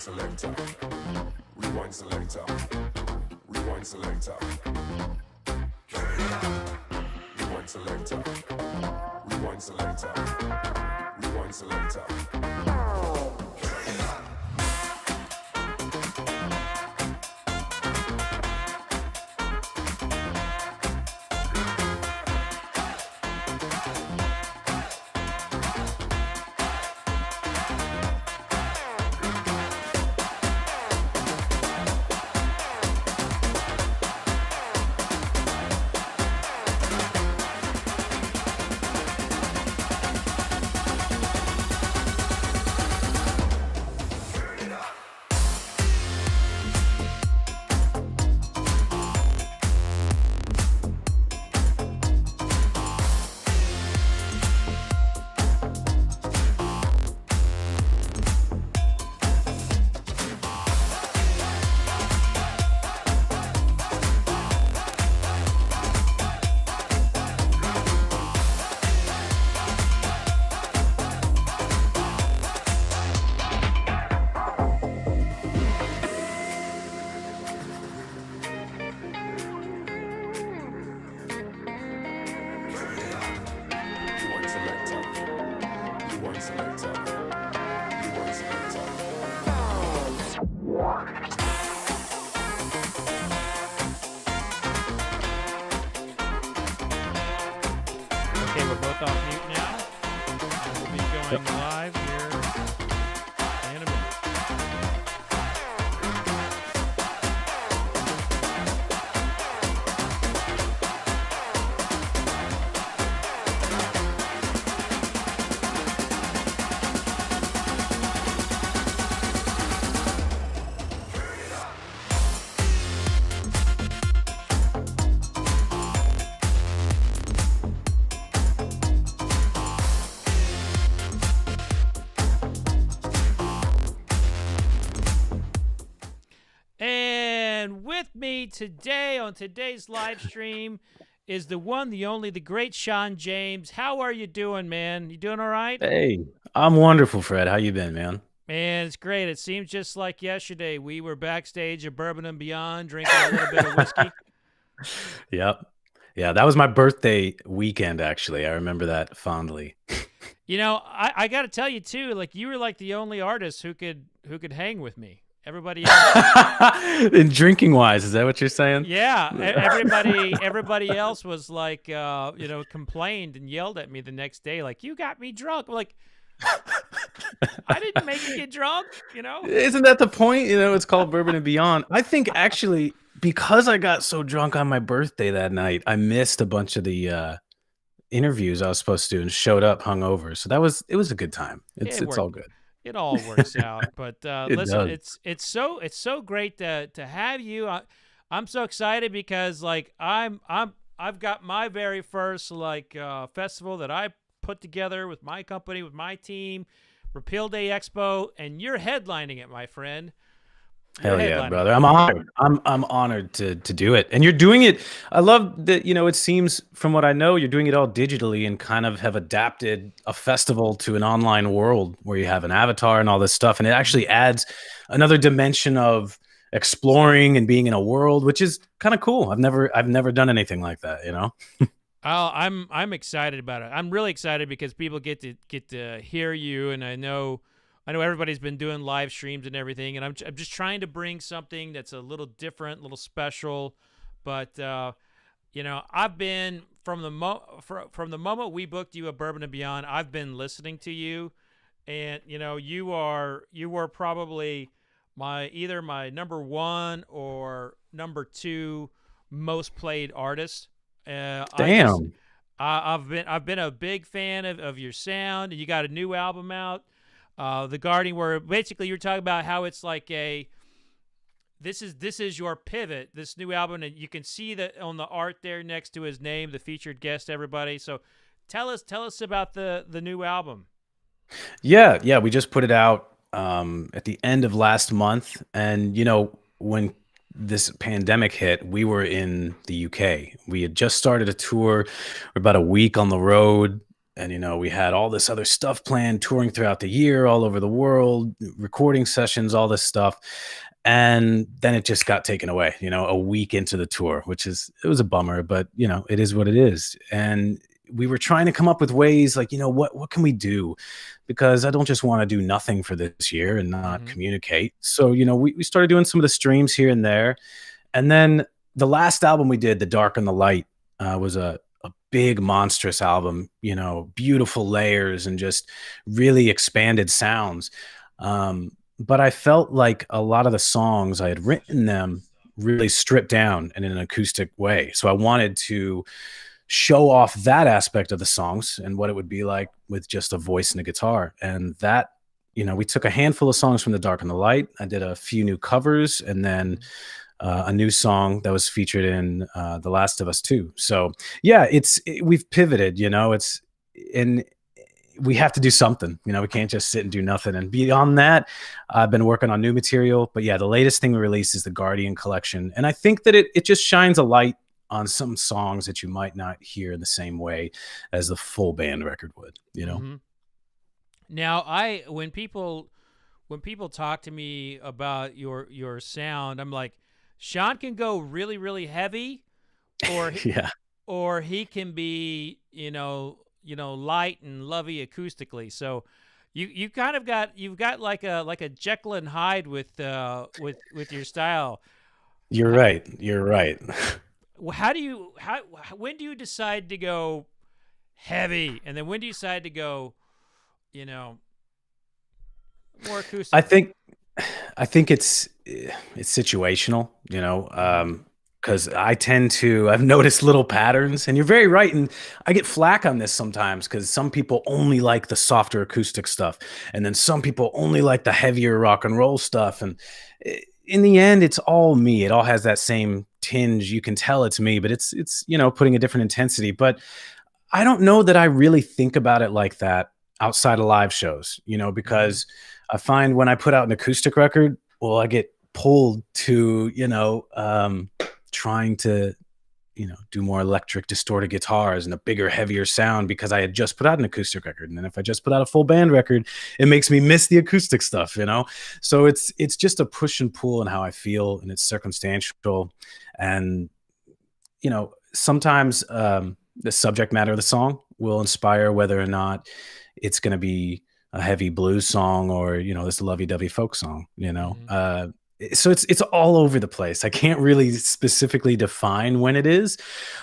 selector, rewind selector, rewind selector, rewind selector, rewind selector, rewind selector. Rewind selector, rewind selector, rewind selector. Okay, we're both off mute now. We'll be going live here in a minute. And with me today on today's live stream is the one, the only, the great Shawn James. How are you doing, man? You doing all right? Hey, I'm wonderful, Fred. How you been, man? Man, it's great. It seems just like yesterday. We were backstage at Bourbon and Beyond drinking a little bit of whiskey. Yep. Yeah, that was my birthday weekend, actually. I remember that fondly. You know, I got to tell you too. Like you were like the only artist who could hang with me. Everybody else, In drinking wise, is that what you're saying? yeah, everybody else was like, complained and yelled at me the next day, like you got me drunk. I'm like, I didn't make you get drunk, you know. Isn't that the point? You know, it's called Bourbon and Beyond. I think actually because I got so drunk on my birthday that night, I missed a bunch of the interviews I was supposed to do and showed up hungover. So it was a good time. It's all good. It all works out. But It listen, does. it's so great to have you. I'm so excited because like I've got my very first festival that I put together with my company, with my team, Repeal Day Expo, and you're headlining it, my friend. Hell yeah, brother. I'm honored. I'm honored to do it. And you're doing it. I love that, it seems from what I know, you're doing it all digitally and kind of have adapted a festival to an online world where you have an avatar and all this stuff. And it actually adds another dimension of exploring and being in a world, which is kind of cool. I've never done anything like that, Oh, I'm excited about it. I'm really excited because people get to hear you, and I know everybody's been doing live streams and everything, and I'm just trying to bring something that's a little different, a little special. But I've been from the moment we booked you at Bourbon and Beyond, I've been listening to you, and you were probably either my number one or number two most played artist. Damn. I've been a big fan of your sound, and you got a new album out. The Guardian, where basically you're talking about how it's like this is your pivot, this new album, and you can see that on the art there next to his name, the featured guest, everybody. So tell us about the new album. Yeah, we just put it out at the end of last month, and when this pandemic hit, we were in the UK. We had just started a tour. We're about a week on the road. and we had all this other stuff planned, touring throughout the year all over the world, recording sessions, all this stuff. And then it just got taken away, a week into the tour, it was a bummer, but it is what it is. And we were trying to come up with ways like, what can we do? Because I don't just want to do nothing for this year and not communicate. So, we started doing some of the streams here and there. And then the last album we did, The Dark and the Light, was a big monstrous album, beautiful layers and just really expanded sounds. But I felt like a lot of the songs, I had written them really stripped down and in an acoustic way. So I wanted to show off that aspect of the songs and what it would be like with just a voice and a guitar. And that, we took a handful of songs from The Dark and the Light. I did a few new covers, and then a new song that was featured in The Last of Us 2. So yeah, we've pivoted, and we have to do something. We can't just sit and do nothing. And beyond that, I've been working on new material. But yeah, the latest thing we released is the Guardian collection. And I think that it just shines a light on some songs that you might not hear in the same way as the full band record would, Now, when people talk to me about your sound, I'm like, Shawn can go really, really heavy, or yeah, or he can be, light and lovey acoustically. So you've got like a Jekyll and Hyde with your style. You're right. When do you decide to go heavy, and then when do you decide to go, more acoustic? I think it's situational, because I've noticed little patterns, and you're very right. And I get flack on this sometimes because some people only like the softer acoustic stuff, and then some people only like the heavier rock and roll stuff. And in the end, it's all me. It all has that same tinge. You can tell it's me, but it's putting a different intensity. But I don't know that I really think about it like that outside of live shows, because I find when I put out an acoustic record, well, I get pulled to, trying to, do more electric distorted guitars and a bigger, heavier sound because I had just put out an acoustic record. And then if I just put out a full band record, it makes me miss the acoustic stuff, So it's just a push and pull in how I feel, and it's circumstantial. And, sometimes the subject matter of the song will inspire whether or not it's going to be a heavy blues song or, this lovey-dovey folk song, so it's all over the place. I can't really specifically define when it is,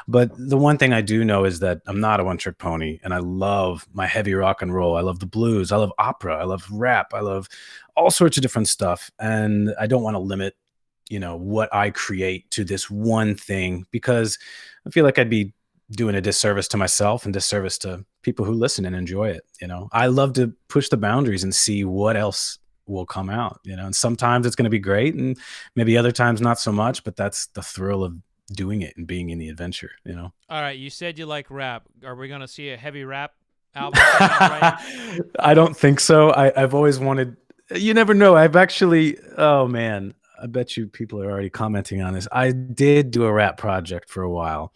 but the one thing I do know is that I'm not a one-trick pony, and I love my heavy rock and roll. I love the blues. I love opera. I love rap. I love all sorts of different stuff. And I don't want to limit, what I create to this one thing, because I feel like I'd be doing a disservice to myself and disservice to people who listen and enjoy it. I love to push the boundaries and see what else will come out, and sometimes it's going to be great and maybe other times not so much, but that's the thrill of doing it and being in the adventure. All right, you said you like rap. Are we going to see a heavy rap album right? I don't think so. I've always wanted, you never know. I've actually, oh man, I bet you people are already commenting on this. I did do a rap project for a while.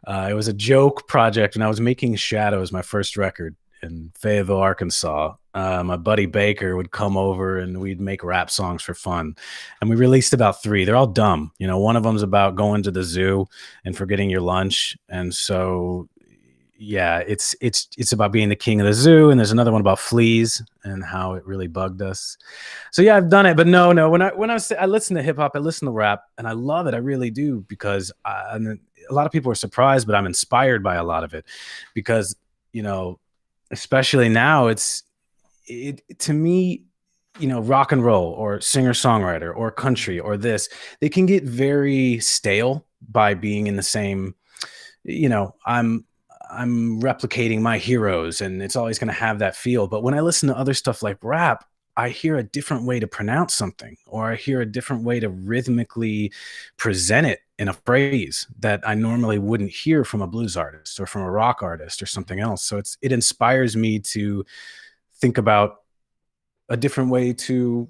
It was a joke project, and I was making Shadows, my first record, in Fayetteville, Arkansas. My buddy Baker would come over and we'd make rap songs for fun. And we released about 3. They're all dumb. One of them's about going to the zoo and forgetting your lunch. And so, yeah, it's about being the king of the zoo. And there's another one about fleas and how it really bugged us. So yeah, I've done it, but no. When I listen to hip hop, I listen to rap, and I love it. I really do, because a lot of people are surprised, but I'm inspired by a lot of it, because, especially now, to me, rock and roll or singer-songwriter or country or this, they can get very stale by being in the same, I'm replicating my heroes, and it's always going to have that feel. But when I listen to other stuff like rap, I hear a different way to pronounce something, or I hear a different way to rhythmically present it in a phrase that I normally wouldn't hear from a blues artist or from a rock artist or something else. So it inspires me to think about a different way to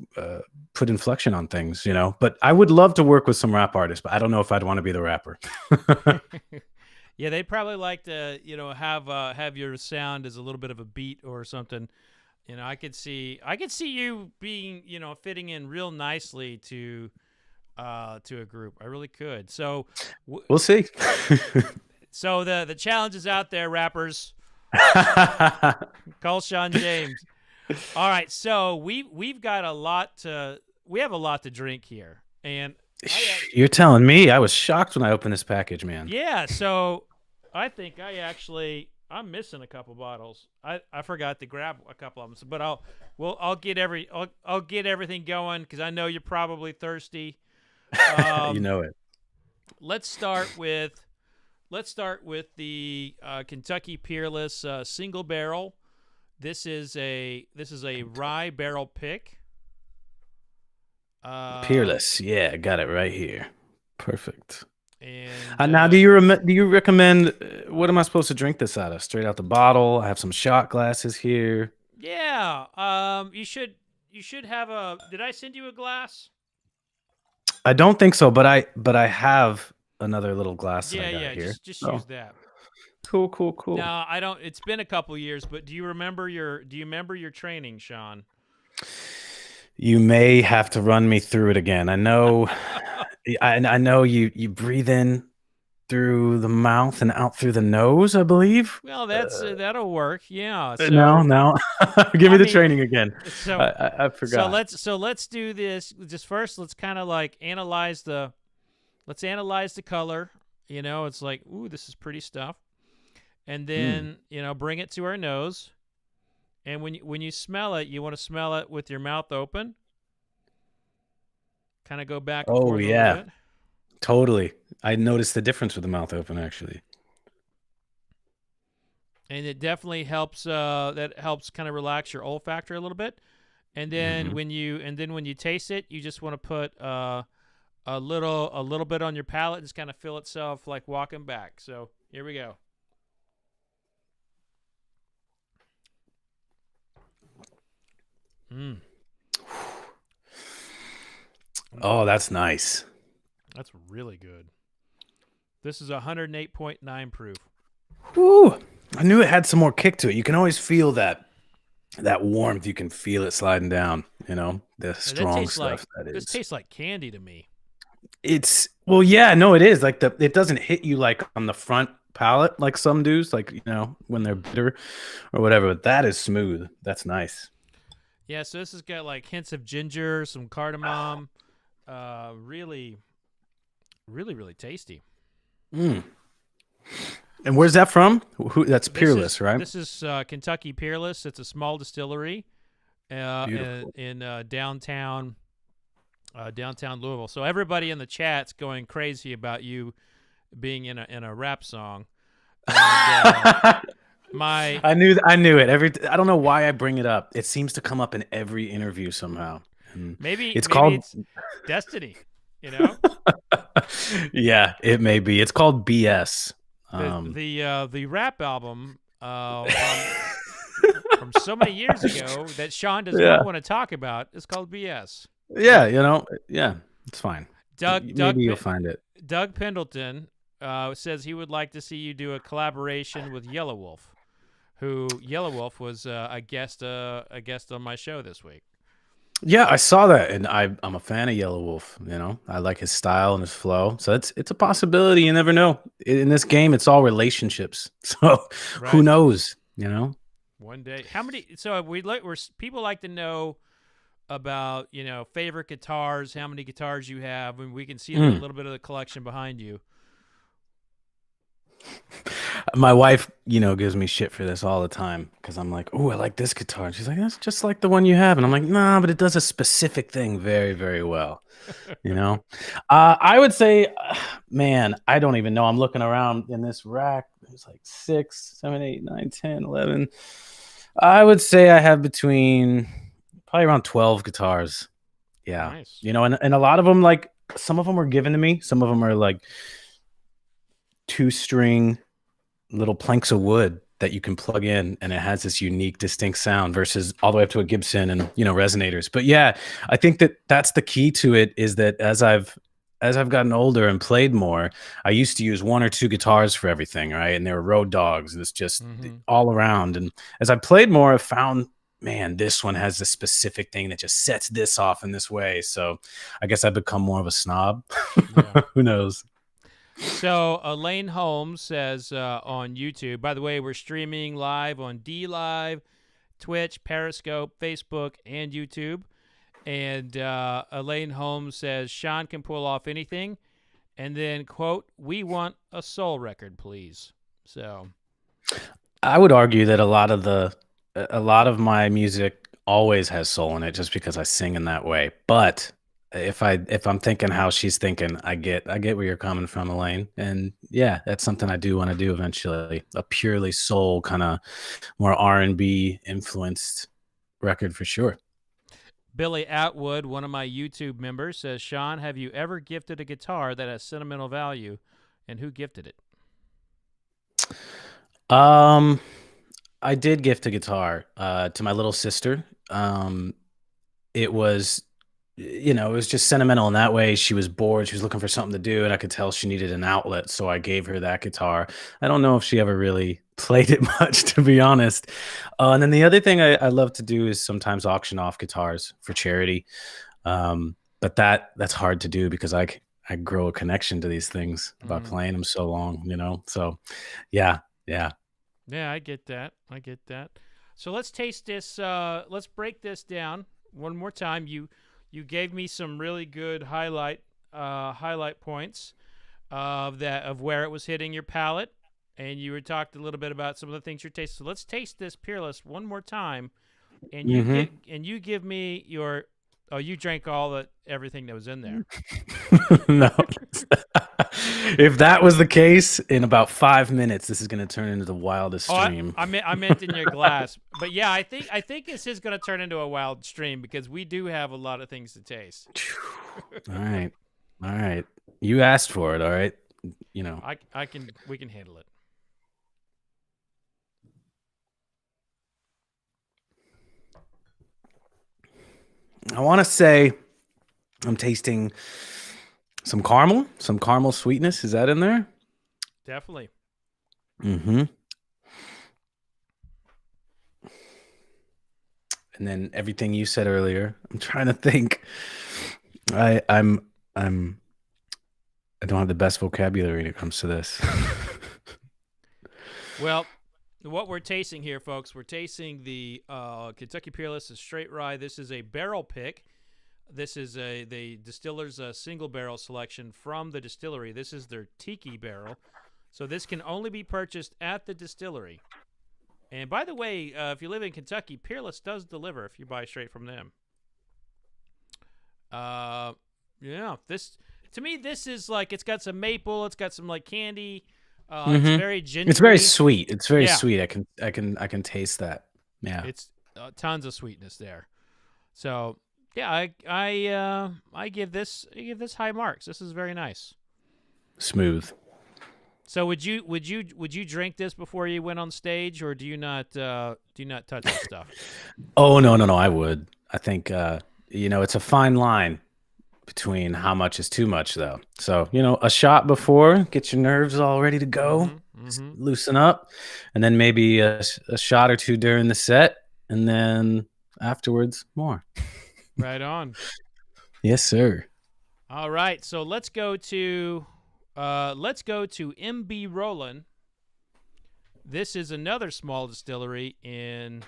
put inflection on things, But I would love to work with some rap artists, but I don't know if I'd want to be the rapper. Yeah, they'd probably like to, have your sound as a little bit of a beat or something. I could see you being, fitting in real nicely to a group. I really could. So, We'll see. so the challenge is out there, rappers. Call Shawn James. All right, so we've got we have a lot to drink here, and You're telling me. I was shocked when I opened this package, man. yeah. So I think I'm missing a couple bottles. I forgot to grab a couple of them, but I'll get everything going because I know you're probably thirsty. You know it. Let's start with the Kentucky Peerless single barrel. This is a rye barrel pick. Peerless. Yeah, got it right here. Perfect. And now, do you recommend? What am I supposed to drink this out of? Straight out the bottle. I have some shot glasses here. Yeah. You should have a. Did I send you a glass? I don't think so, but I have another little glass. That I got here. Just use that. Cool. No, I don't. It's been a couple years, but do you remember your training, Shawn? You may have to run me through it again. I know. I know you breathe in through the mouth and out through the nose, I believe. Well, that'll work. Yeah. So, no. Give me the training again. So I forgot. So let's do this. Just first, let's kind of like analyze the color. It's like, ooh, this is pretty stuff. And then bring it to our nose. And when you smell it, you want to smell it with your mouth open. Kind of go back and forth a little bit. Totally. I noticed the difference with the mouth open, actually. And it definitely helps. That helps kind of relax your olfactory a little bit. And then when you taste it, you just want to put a little bit on your palate, just kind of feel itself like walking back. So here we go. Oh, that's nice. That's really good. This is 108.9 proof. Ooh, I knew it had some more kick to it. You can always feel that warmth. You can feel it sliding down. The strong stuff. This tastes like candy to me. Well, yeah, no, it is. Like it doesn't hit you like on the front palate like some do's, like when they're bitter or whatever. But that is smooth. That's nice. Yeah, so this has got like hints of ginger, some cardamom. Really, really, really tasty. And where's that from? That's Peerless, right? This is Kentucky Peerless. It's a small distillery in downtown Louisville. So everybody in the chat's going crazy about you being in a rap song. And, I knew it. I don't know why I bring it up. It seems to come up in every interview somehow. Maybe it's destiny, Yeah, it may be. It's called BS. The rap album from so many years ago that Shawn does not want to talk about is called BS. Yeah, it's fine. Maybe you'll find it. Doug Pendleton says he would like to see you do a collaboration with Yellow Wolf, who Yellow Wolf was a guest on my show this week. Yeah, I saw that, and I'm a fan of Yellow Wolf. I like his style and his flow. So it's a possibility. You never know. In this game, it's all relationships. So Who knows? One day, how many? So people like to know about favorite guitars, how many guitars you have, and we can see a little bit of the collection behind you. My wife, gives me shit for this all the time because I'm like, oh, I like this guitar. And she's like, that's just like the one you have. And I'm like, nah, but it does a specific thing very, very well. I would say, man, I don't even know. I'm looking around in this rack. There's like 6, 7, 8, 9, 10, 11. I would say I have between probably around 12 guitars. Yeah. Nice. And a lot of them, like some of them were given to me. Some of them are like 2-string little planks of wood that you can plug in, and it has this unique, distinct sound versus all the way up to a Gibson and resonators. But yeah, I think that's the key to it, is that as I've as I've gotten older and played more, I used to use one or two guitars for everything, right? And they were road dogs. It's just Mm-hmm. all around. And as I played more, I found, man, this one has this specific thing that just sets this off in this way. So I guess I've become more of a snob. Yeah. Who knows? So Elaine Holmes says on YouTube, by the way, we're streaming live on D Live, Twitch, Periscope, Facebook, and YouTube. And Elaine Holmes says Shawn can pull off anything. And then, quote, we want a soul record, please. So I would argue that a lot of my music always has soul in it just because I sing in that way. But if I'm thinking how she's thinking, I get where you're coming from, Elaine. And yeah, that's something I do want to do eventually. A purely soul kind of more R&B influenced record for sure. Billy Atwood, one of my YouTube members, says, Shawn, have you ever gifted a guitar that has sentimental value? And who gifted it? Um I did gift a guitar to my little sister. It was, it was just sentimental in that way. She was bored. She was looking for something to do, and I could tell she needed an outlet. So I gave her that guitar. I don't know if she ever really played it much, to be honest. And then the other thing I love to do is sometimes auction off guitars for charity. But that's hard to do because I grow a connection to these things by playing them so long, So yeah, yeah. Yeah, I get that. I get that. So let's taste this. Let's break this down one more time. You gave me some really good highlight points of where it was hitting your palate, and you were talked a little bit about some of the things you're tasting. So let's taste this Peerless one more time, and you give me your. Oh, you drank everything that was in there. No. If that was the case, in about 5 minutes, this is going to turn into the wildest stream. I meant in your glass, but yeah, I think this is going to turn into a wild stream because we do have a lot of things to taste. All right. You asked for it. All right. We can handle it. I want to say I'm tasting some caramel sweetness. Is that in there? Definitely. Mm-hmm. And then everything you said earlier. I'm trying to think. I don't have the best vocabulary when it comes to this. Well, what we're tasting here, folks, we're tasting the Kentucky Peerless Straight Rye. This is a barrel pick. This is the distiller's single barrel selection from the distillery. This is their tiki barrel. So this can only be purchased at the distillery. And by the way, if you live in Kentucky, Peerless does deliver if you buy straight from them. Yeah, to me, this is like, it's got some maple, it's got some like candy. It's very gingery. It's very sweet. It's very sweet. I can taste that. Yeah, it's tons of sweetness there. So yeah, I give this high marks. This is very nice. Smooth. So would you drink this before you went on stage, or do you not touch this stuff? Oh no, I would. I think it's a fine line between how much is too much, though. So a shot before, get your nerves all ready to go, loosen up, and then maybe a shot or two during the set, and then afterwards more. Right on. Yes, sir. All right, so let's go to MB Roland. This is another small distillery in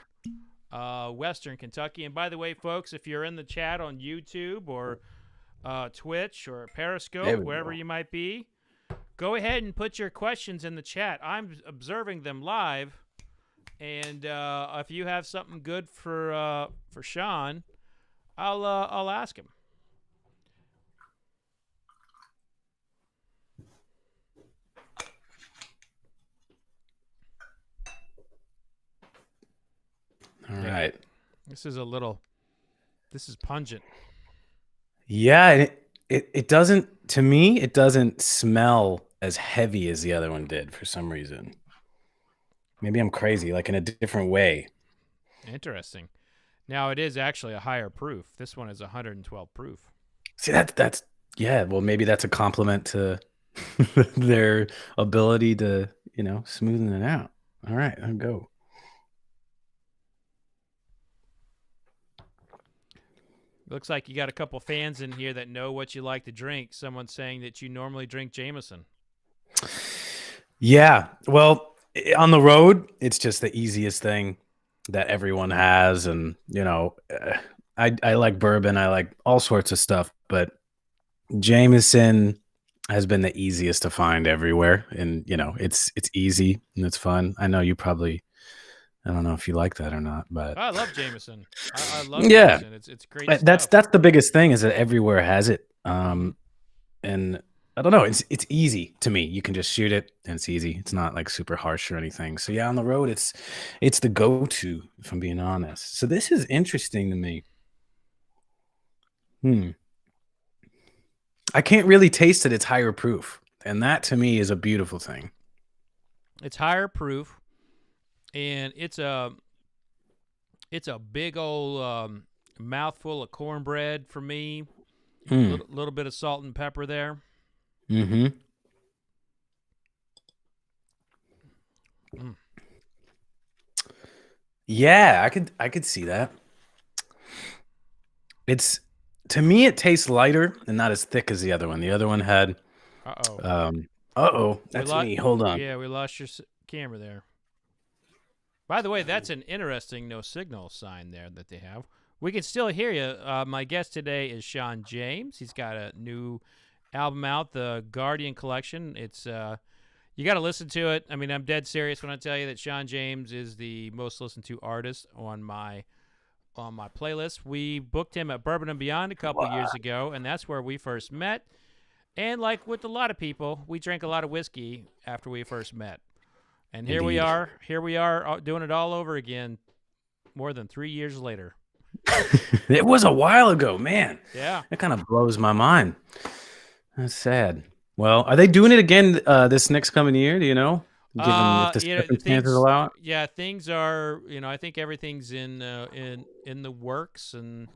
Western Kentucky. And by the way, folks, if you're in the chat on YouTube or Twitch or Periscope, wherever you might be, go ahead and put your questions in the chat. I'm observing them live, and if you have something good for Shawn, I'll ask him. All right. This is pungent. Yeah, it doesn't, to me, it doesn't smell as heavy as the other one did for some reason. Maybe I'm crazy, like in a different way. Interesting. Now it is actually a higher proof. This one is 112 proof. See, that's Yeah, well, maybe that's a compliment to their ability to, smoothen it out. All right, I'll go. Looks like you got a couple fans in here that know what you like to drink. Someone's saying that you normally drink Jameson. Yeah, well, on the road, it's just the easiest thing that everyone has, and I like bourbon, I like all sorts of stuff, but Jameson has been the easiest to find everywhere, and it's easy and it's fun. I know you probably, I don't know if you like that or not, but I love Jameson. I love yeah, Jameson. It's great that's stuff. that's the biggest thing is that everywhere has it. Hmm. And I don't know, it's easy to me. You can just shoot it and it's easy. It's not like super harsh or anything. So yeah, on the road it's the go-to, if I'm being honest. So this is interesting to me. Hmm. I can't really taste that it's higher proof. And that to me is a beautiful thing. It's higher proof, and it's a big old mouthful of cornbread for me. Mm. Little bit of salt and pepper there. Mm-hmm. Mm. Yeah, I could see that. It's to me it tastes lighter and not as thick as the other one. The other one had Uh-oh. that's me. Hold on. Yeah, we lost your camera there. By the way, that's an interesting no signal sign there that they have. We can still hear you. My guest today is Shawn James. He's got a new album out, the Guardian Collection. It's you got to listen to it. I mean, I'm dead serious when I tell you that Shawn James is the most listened to artist on my playlist. We booked him at Bourbon and Beyond a couple years ago, and that's where we first met. And like with a lot of people, we drank a lot of whiskey after we first met. And here we Indeed. are. Here we are doing it all over again more than 3 years later. It was a while ago, man. Yeah. That kind of blows my mind. That's sad. Well, are they doing it again this next coming year? Do you know? Given if the circumstances allow it? Yeah, things are, I think everything's in the works, and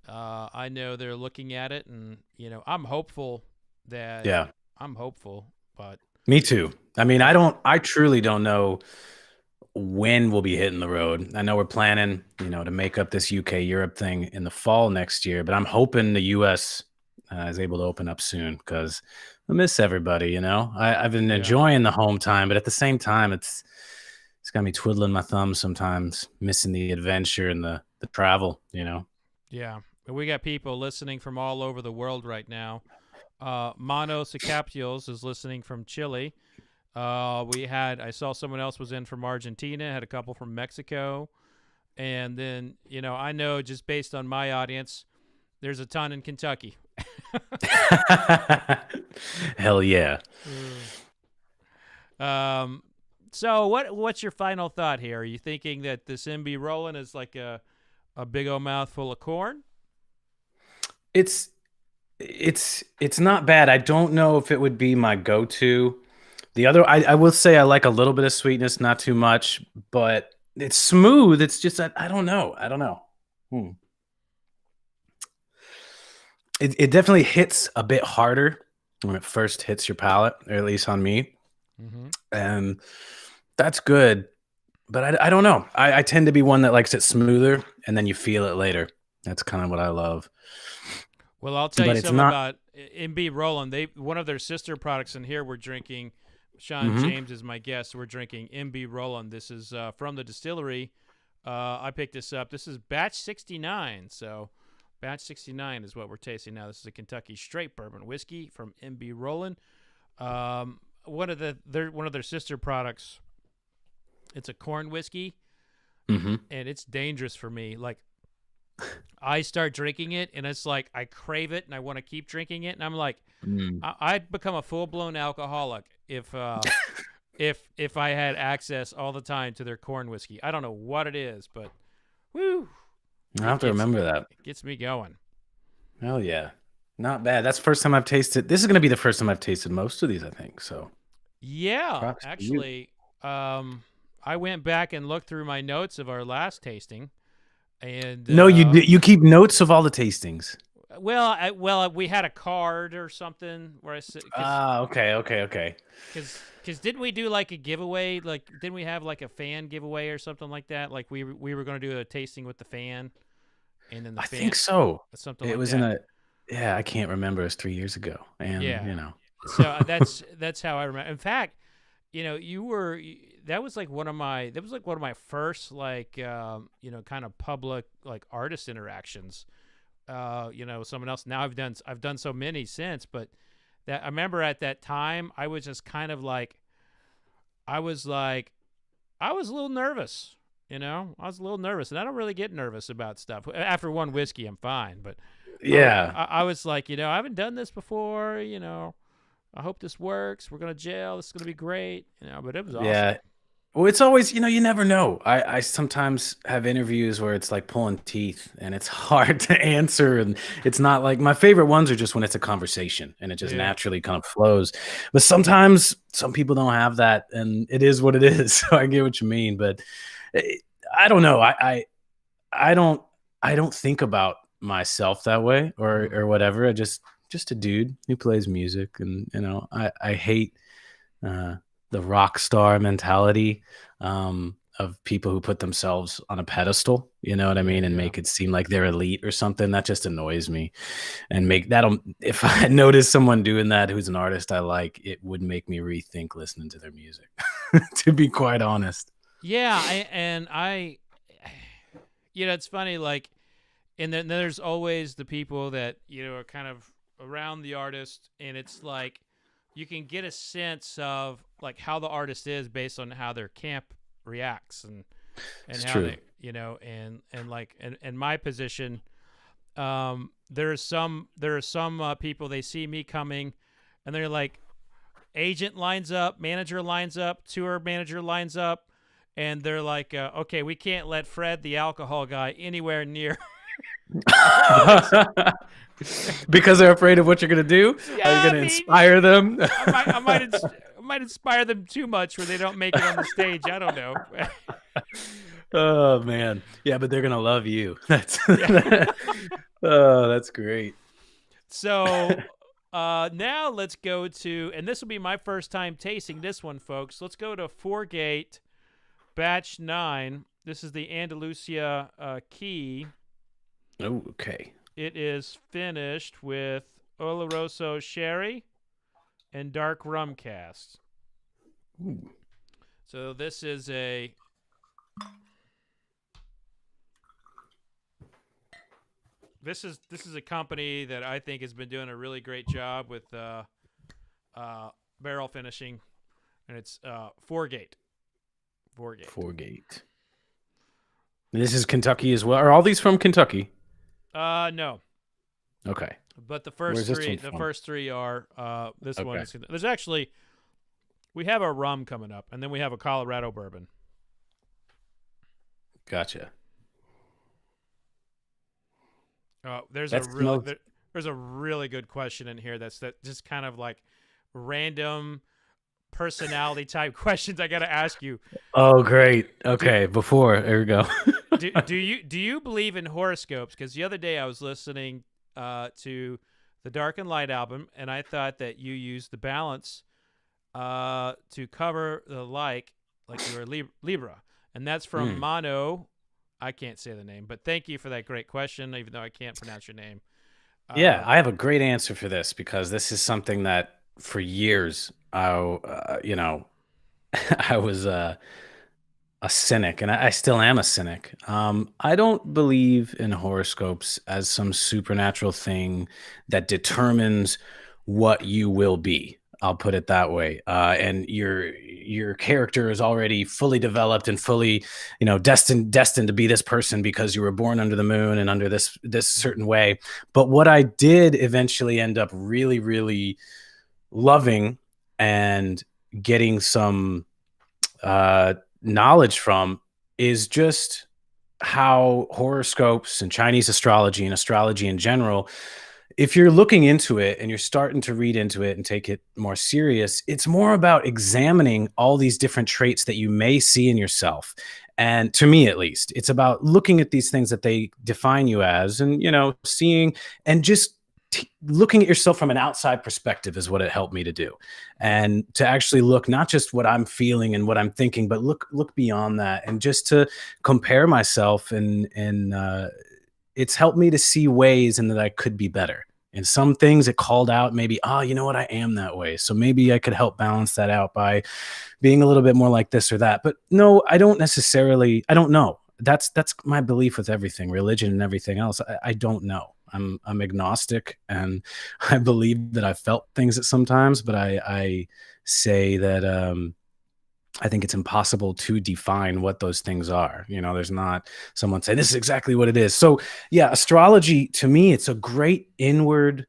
I know they're looking at it, and I'm hopeful that Yeah. I'm hopeful, but Me too. I mean, I truly don't know when we'll be hitting the road. I know we're planning, to make up this UK Europe thing in the fall next year, but I'm hoping the US is able to open up soon because I miss everybody. I've been yeah. enjoying the home time, but at the same time, it's got me twiddling my thumbs sometimes, missing the adventure and the travel. Yeah. We got people listening from all over the world right now. Mono Sicapioles is listening from Chile. I saw someone else was in from Argentina, had a couple from Mexico. And then, I know just based on my audience, there's a ton in Kentucky. Hell yeah. So what's your final thought here? Are you thinking that this MB Rollin' is like a big old mouthful of corn? It's not bad. I don't know if it would be my go-to. The other, I will say I like a little bit of sweetness, not too much, but it's smooth. It's just, I don't know. I don't know. It definitely hits a bit harder when it first hits your palate, or at least on me. Mm-hmm. And that's good. But I don't know. I tend to be one that likes it smoother, and then you feel it later. That's kind of what I love. Well, I'll tell you something about MB Rollin'. One of their sister products in here we're drinking. Shawn James is my guest. We're drinking MB Rollin'. This is from the distillery. I picked this up. This is batch 69. So batch 69 is what we're tasting now. This is a Kentucky straight bourbon whiskey from MB Rollin'. One of their sister products. It's a corn whiskey, and it's dangerous for me. Like, I start drinking it, and it's like I crave it, and I want to keep drinking it, and I'm like, I'd become a full blown alcoholic if I had access all the time to their corn whiskey. I don't know what it is, but woo! I have to remember that. It gets me going. Hell yeah, not bad. That's the first time I've tasted. This is going to be the first time I've tasted most of these, I think. So yeah, actually, I went back and looked through my notes of our last tasting. And no, you keep notes of all the tastings. Well, we had a card or something where I said, Okay. because didn't we do like a giveaway? Like, didn't we have like a fan giveaway or something like that? Like we were going to do a tasting with the fan, and then the I fan, think so. something It like was that. yeah, I can't remember. It was 3 years ago, and Yeah. So that's how I remember. In fact, that was like one of my first like kind of public like artist interactions. Someone else. Now I've done so many since, but that I remember at that time I was just kind of like I was a little nervous. I was a little nervous, and I don't really get nervous about stuff. After one whiskey, I'm fine, but Yeah. I was like, I haven't done this before. I hope this works. We're going to jail. This is going to be great. But it was awesome. Yeah. Well, it's always, you never know. I sometimes have interviews where it's like pulling teeth and it's hard to answer. And it's not like my favorite ones are just when it's a conversation and it just Yeah. naturally kind of flows. But sometimes some people don't have that and it is what it is. So I get what you mean. But I don't know. I don't think about myself that way or whatever. I just a dude who plays music and I hate the rock star mentality of people who put themselves on a pedestal, you know what I mean, and Yeah. make it seem like they're elite or something. That just annoys me. And if I notice someone doing that who's an artist I like, it would make me rethink listening to their music, to be quite honest. Yeah, it's funny, like, and then there's always the people that are kind of around the artist, and it's like you can get a sense of like how the artist is based on how their camp reacts and It's how true. they and like in my position, there are some people, they see me coming, and they're like, agent lines up, manager lines up, tour manager lines up, and they're like, okay, we can't let Fred, the alcohol guy, anywhere near. Because they're afraid of what you're gonna do. Are you Yeah, gonna inspire them? I might inspire them too much where they don't make it on the stage. I don't know. Oh man, yeah, but they're gonna love you. That's Yeah. oh, that's great. So now let's go to, and this will be my first time tasting this one, folks. Let's go to Foregate Batch 9. This is the Andalusia Key. Oh, okay. It is finished with Oloroso Sherry and Dark Rum Cast. Ooh. So this is a company that I think has been doing a really great job with barrel finishing, and it's Foregate. Foregate. This is Kentucky as well. Are all these from Kentucky? No. Okay. But the Where's first this three, one from? are this one Okay. is. There's actually, we have a rum coming up, and then we have a Colorado bourbon. Gotcha. There's That's there's a really good question in here. That just kind of like random personality type questions I got to ask you. Oh, great. Okay, there we go. do you believe in horoscopes? Because the other day I was listening to the Dark and Light album, and I thought that you used the balance to cover the like you were Libra, and that's from Mono. I can't say the name, but thank you for that great question, even though I can't pronounce your name. Yeah, I have a great answer for this because this is something that for years I was a cynic, and I still am a cynic. I don't believe in horoscopes as some supernatural thing that determines what you will be. I'll put it that way. And your character is already fully developed and fully, destined to be this person because you were born under the moon and under this certain way. But what I did eventually end up really, really loving and getting some knowledge from is just how horoscopes and Chinese astrology and astrology in general, if you're looking into it and you're starting to read into it and take it more serious, it's more about examining all these different traits that you may see in yourself And to me, at least, it's about looking at these things that they define you as, and, seeing and just looking at yourself from an outside perspective is what it helped me to do. And to actually look, not just what I'm feeling and what I'm thinking, but look beyond that, and just to compare myself. And it's helped me to see ways in that I could be better. And some things it called out, maybe, you know what, I am that way. So maybe I could help balance that out by being a little bit more like this or that. But no, I don't know. That's my belief with everything, religion and everything else. I don't know. I'm agnostic, and I believe that I felt things at sometimes, but I say that I think it's impossible to define what those things are. There's not someone saying this is exactly what it is. So yeah, astrology to me, it's a great inward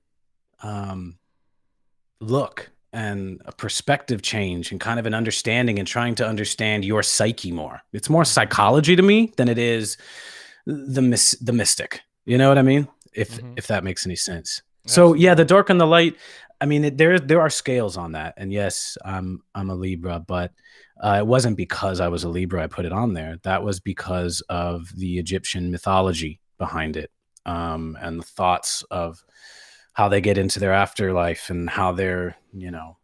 look and a perspective change and kind of an understanding and trying to understand your psyche more. It's more psychology to me than it is the mystic. You know what I mean? If that makes any sense. Absolutely. So yeah, the dark and the light. I mean, there are scales on that, and yes, I'm a Libra, but it wasn't because I was a Libra I put it on there. That was because of the Egyptian mythology behind it, and the thoughts of how they get into their afterlife and how they're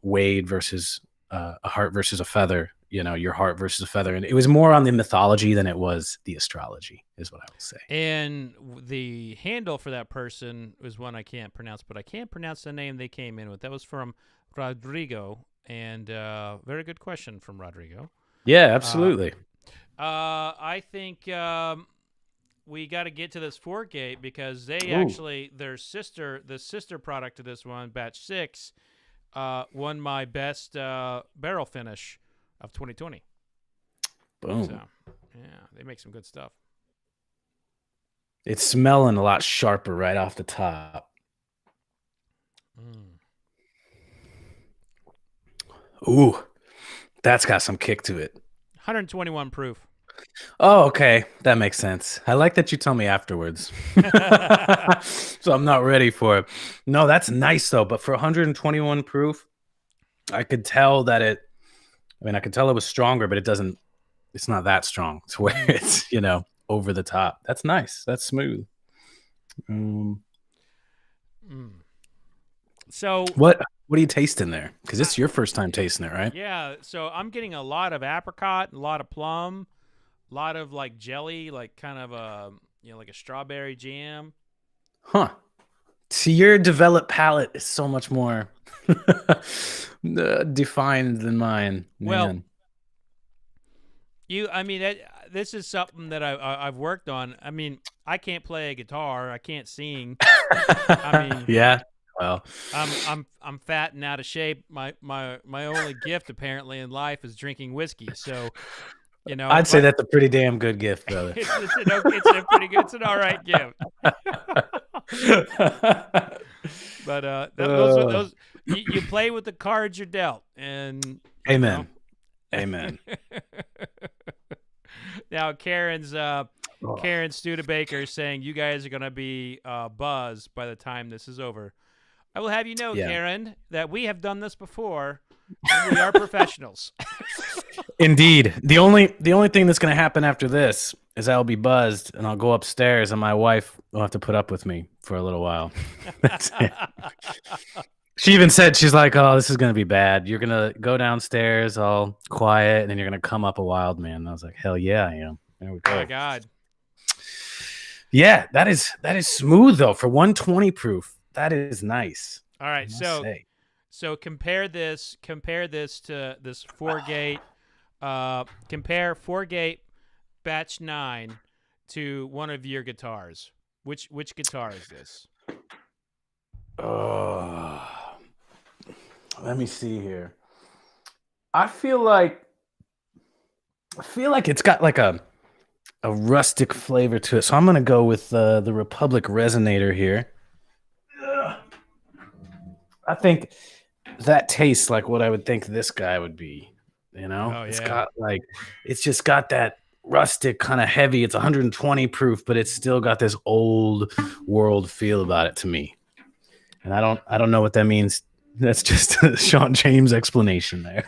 weighed versus a heart versus a feather. Your heart versus a feather, and it was more on the mythology than it was the astrology, is what I will say. And the handle for that person was one I can't pronounce, but I can't pronounce the name they came in with. That was from Rodrigo, and very good question from Rodrigo. Yeah, absolutely. I think we got to get to this 4-gate because they actually, the sister product to this one, batch 6, won my best barrel finish of 2020. Boom. So, yeah, they make some good stuff. It's smelling a lot sharper right off the top. Ooh, that's got some kick to it. 121 proof. Oh, okay. That makes sense. I like that you tell me afterwards. So I'm not ready for it. No, that's nice though. But for 121 proof, I could tell that I could tell it was stronger, but it's not that strong to where it's, over the top. That's nice. That's smooth. So what are you tasting there? Because it's your first time tasting it, right? Yeah. So I'm getting a lot of apricot, a lot of plum, a lot of like jelly, like kind of like a strawberry jam. Huh. See, your developed palate is so much more defined than mine. Man. Well, this is something that I've worked on. I mean, I can't play a guitar. I can't sing. Yeah. Well, I'm fat and out of shape. My only gift apparently in life is drinking whiskey. So, I'd say that's a pretty damn good gift, brother. It's an all right gift. But those you play with the cards you're dealt, and amen. Amen. Now Karen Studebaker is saying you guys are gonna be buzzed by the time this is over. I will have you know, Karen, that we have done this before. And we are professionals. Indeed. The only thing that's going to happen after this is I'll be buzzed and I'll go upstairs and my wife will have to put up with me for a little while. That's it. She even said, she's like, oh, this is going to be bad. You're going to go downstairs all quiet and then you're going to come up a wild man. And I was like, hell yeah, I am. There we go. Oh my God. Yeah, that is smooth though. For 120 proof, that is nice. All right. So compare this to this 4-gate. Compare 4-gate batch 9 to one of your guitars. Which guitar is this? Let me see here. I feel like it's got like a rustic flavor to it. So I'm gonna go with the Republic Resonator here. I think that tastes like what I would think this guy would be. Oh, yeah. It's just got that rustic kind of heavy. It's 120 proof, but it's still got this old world feel about it to me. And I don't know what that means. That's just a Shawn James explanation there.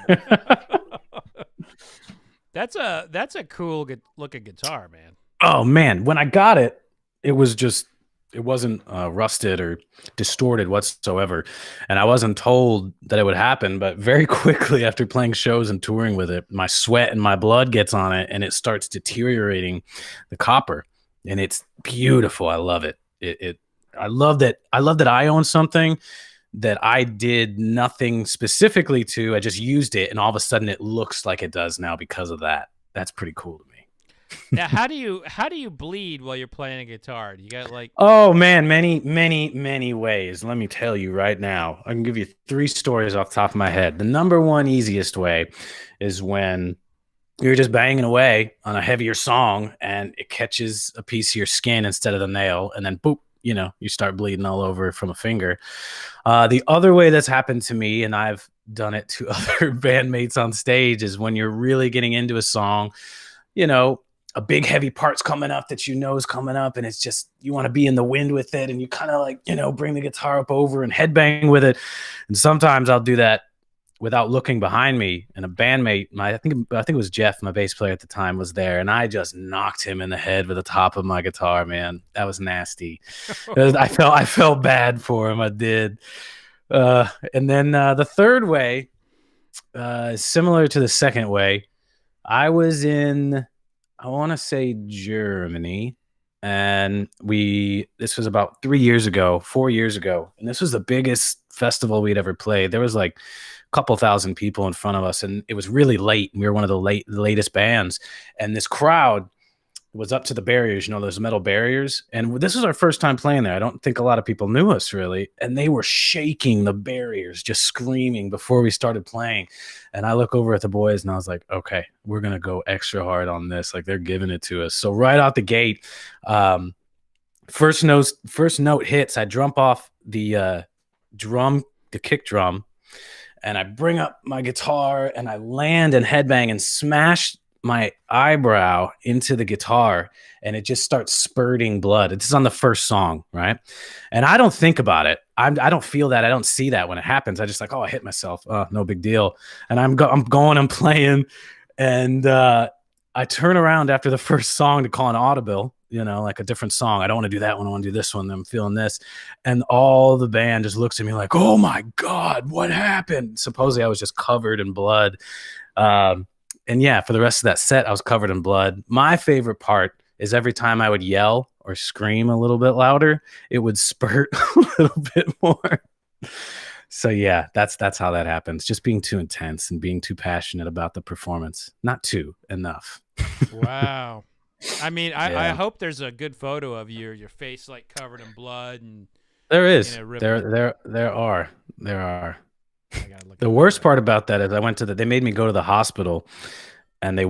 That's a cool looking guitar, man. Oh man, when I got it, it was just it wasn't rusted or distorted whatsoever, and I wasn't told that it would happen. But very quickly after playing shows and touring with it, my sweat and my blood gets on it, and it starts deteriorating the copper, and it's beautiful. I love it. I love that. I love that I own something that I did nothing specifically to. I just used it, and all of a sudden, it looks like it does now because of that. That's pretty cool to me. Now, how do you bleed while you're playing a guitar? Do you got like? Oh man, many ways. Let me tell you right now. I can give you three stories off the top of my head. The number one easiest way is when you're just banging away on a heavier song and it catches a piece of your skin instead of the nail, and then boop, you start bleeding all over from a finger. The other way that's happened to me, and I've done it to other bandmates on stage, is when you're really getting into a song, you know, a big heavy part's coming up that is coming up, and it's just you want to be in the wind with it, and you kind of like bring the guitar up over and headbang with it. And sometimes I'll do that without looking behind me, and a bandmate, I think it was Jeff, my bass player at the time, was there, and I just knocked him in the head with the top of my guitar. Man, that was nasty. I felt bad for him. I did. And then the third way, similar to the second way, I was in, I want to say Germany, and this was about 4 years ago, and this was the biggest festival we'd ever played. There was like a couple thousand people in front of us, and it was really late. We were one of the latest bands, and this crowd was up to the barriers, those metal barriers. And this was our first time playing there. I don't think a lot of people knew us really. And they were shaking the barriers, just screaming before we started playing. And I look over at the boys and I was like, okay, we're going to go extra hard on this. Like, they're giving it to us. So right out the gate, first note hits, I jump off the kick drum, and I bring up my guitar and I land and headbang and smash my eyebrow into the guitar, and it just starts spurting blood. It's on the first song, right? And I don't think about it. I don't feel that. I don't see that when it happens. I just like, oh, I hit myself. Oh, no big deal. And I'm going, I'm playing, and I turn around after the first song to call an audible, like a different song. I don't want to do that one. I want to do this one. I'm feeling this. And all the band just looks at me like, oh my God, what happened? Supposedly I was just covered in blood. And yeah, for the rest of that set, I was covered in blood. My favorite part is every time I would yell or scream a little bit louder, it would spurt a little bit more. So yeah, that's how that happens. Just being too intense and being too passionate about the performance. Not too enough. Wow. I mean, Yeah. I hope there's a good photo of your face like covered in blood, and There is. ripped. There are. I gotta look The at worst that. part about that is I went to they made me go to the hospital, and it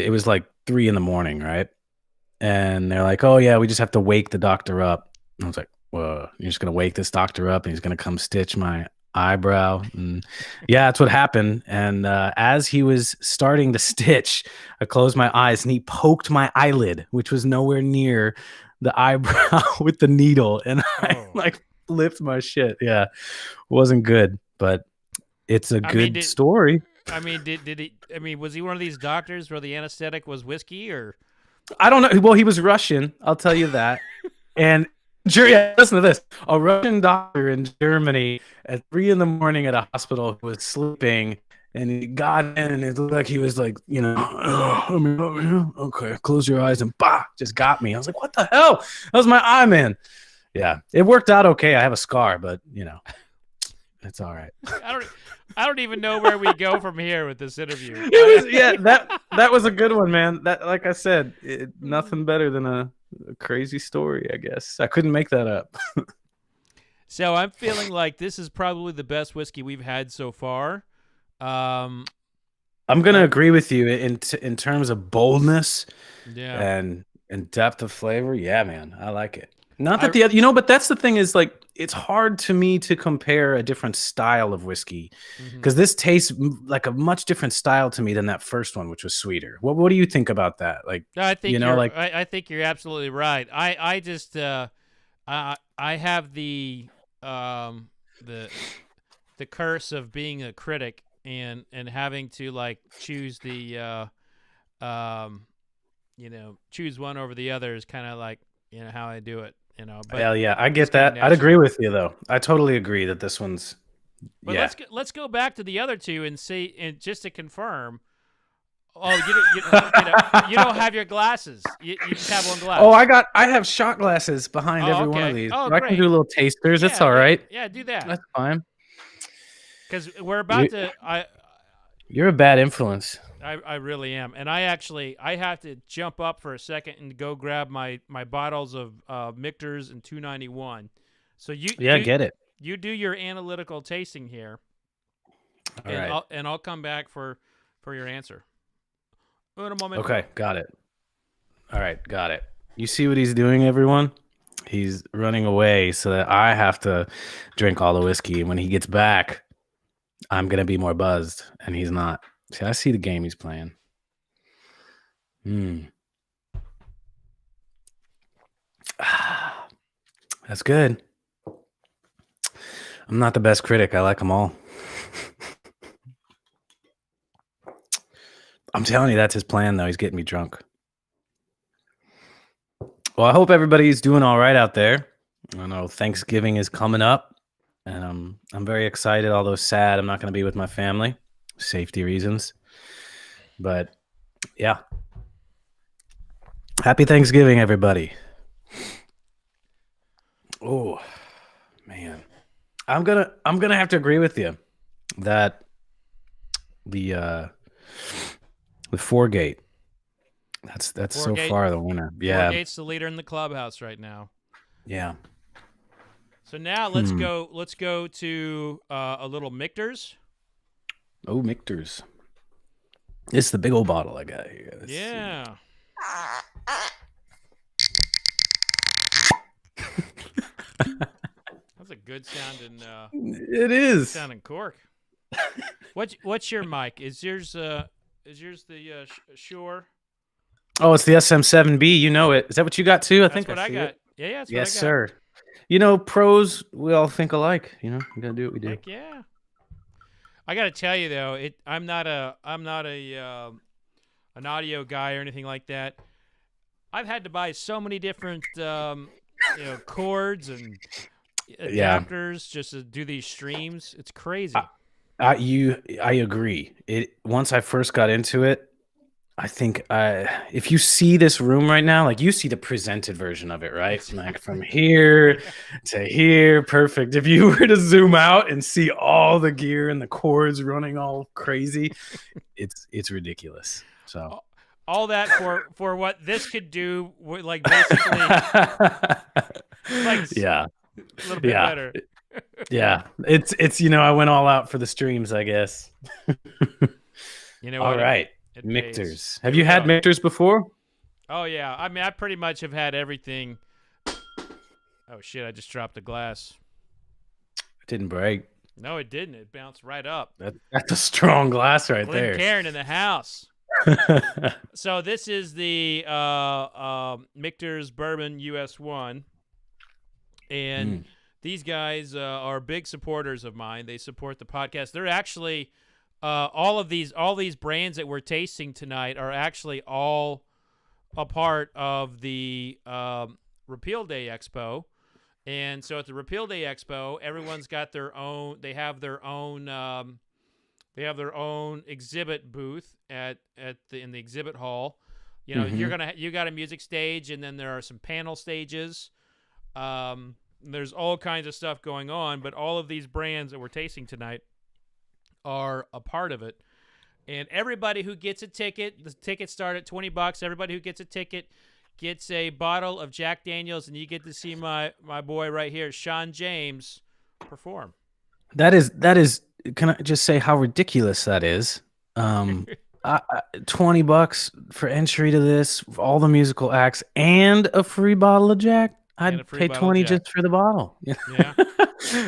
was like 3 a.m, right? And they're like, oh yeah, we just have to wake the doctor up. And I was like, whoa, you're just gonna wake this doctor up and he's gonna come stitch my eyebrow? And yeah, that's what happened. And as he was starting to stitch, I closed my eyes and he poked my eyelid, which was nowhere near the eyebrow, with the needle, and I Oh. like flipped my shit. Yeah, wasn't good, but it's a good did- story. I mean, did he? I mean, was he one of these doctors where the anesthetic was whiskey, or? I don't know. Well, he was Russian, I'll tell you that. And listen to this. A Russian doctor in Germany at 3 a.m. at a hospital who was sleeping, and he got in, and it looked like he was like, okay, close your eyes, and bah, just got me. I was like, what the hell? That was my eye, man. Yeah, it worked out okay. I have a scar, but it's all right. I don't even know where we go from here with this interview. That was a good one, man. That, like I said, nothing better than a crazy story, I guess. I couldn't make that up. So I'm feeling like this is probably the best whiskey we've had so far. I'm gonna agree with you in terms of boldness, Yeah. and depth of flavor. Yeah, man, I like it. Not that the other, but that's the thing, is like, it's hard to me to compare a different style of whiskey, because this tastes like a much different style to me than that first one, which was sweeter. What do you think about that? Like, I think like, I think you're absolutely right. I just I have the curse of being a critic and having to like choose the choose one over the other is kind of like how I do it. But Hell yeah, I get it's kinda that. I'd agree natural. with you though. I totally agree that this one's. But Yeah. let's go back to the other two and see, and just to confirm. Oh, you don't have your glasses. You just have one glass. Oh, I have shot glasses behind every one of okay. these. Oh, So I can great. do little tasters. It's all Yeah, right. yeah, do that. That's fine. Because we're about to. You're a bad influence. I really am, and I have to jump up for a second and go grab my bottles of Michters and 291. So get it. You do your analytical tasting here, All right. I'll come back for your answer. Okay, got it. All right, got it. You see what he's doing, everyone? He's running away so that I have to drink all the whiskey, and when he gets back, I'm gonna be more buzzed, and he's not. See, I see the game he's playing. That's good. I'm not the best critic. I like them all. I'm telling you, that's his plan, though. He's getting me drunk. Well, I hope everybody's doing all right out there. I know Thanksgiving is coming up, and I'm very excited, although sad I'm not going to be with my family, safety reasons. But yeah, happy Thanksgiving, everybody. Oh man, I'm gonna have to agree with you that the 4-gate. That's so far the winner. Yeah, 4-gate's the leader in the clubhouse right now. Yeah. So now let's go to a little Michters. Oh, Michters. It's the big old bottle I got here. Let's yeah. That's a good sounding. It is sounding cork. What's your mic? Is yours the Shure? Oh, it's the SM7B. You know it. Is that what you got too? That's think what I got. Yeah, that's yes, what I got. sir. Pros, we all think alike. We gotta do what we do. Heck yeah. I gotta tell you though, I'm not an audio guy or anything like that. I've had to buy so many different cords and adapters just to do these streams. It's crazy. I agree. Once I first got into it, I think if you see this room right now, like you see the presented version of it, right? Like from here to here, perfect. If you were to zoom out and see all the gear and the cords running all crazy, it's ridiculous. So all that for what this could do, like basically, like yeah, a little bit better. Yeah, it's I went all out for the streams, I guess. All right. Michters. Have you had Michters before? Oh yeah. I mean, I pretty much have had everything. Oh shit! I just dropped a glass. It didn't break. No, it didn't. It bounced right up. That's a strong glass right there. Karen in the house. So this is the Michter's Bourbon US1, and these guys are big supporters of mine. They support the podcast. They're actually. All these brands that we're tasting tonight are actually all a part of the Repeal Day Expo, and so at the Repeal Day Expo, everyone's got their own. They have their own. They have their own exhibit booth in the exhibit hall. You got a music stage, and then there are some panel stages. There's all kinds of stuff going on, but all of these brands that we're tasting tonight are a part of it, and everybody who gets a ticket, the tickets start at $20. Everybody who gets a ticket gets a bottle of Jack Daniels, and you get to see my boy right here, Shawn James, perform. That is. Can I just say how ridiculous that is? $20 for entry to this, all the musical acts, and a free bottle of Jack. I'd pay $20 just for the bottle. Yeah.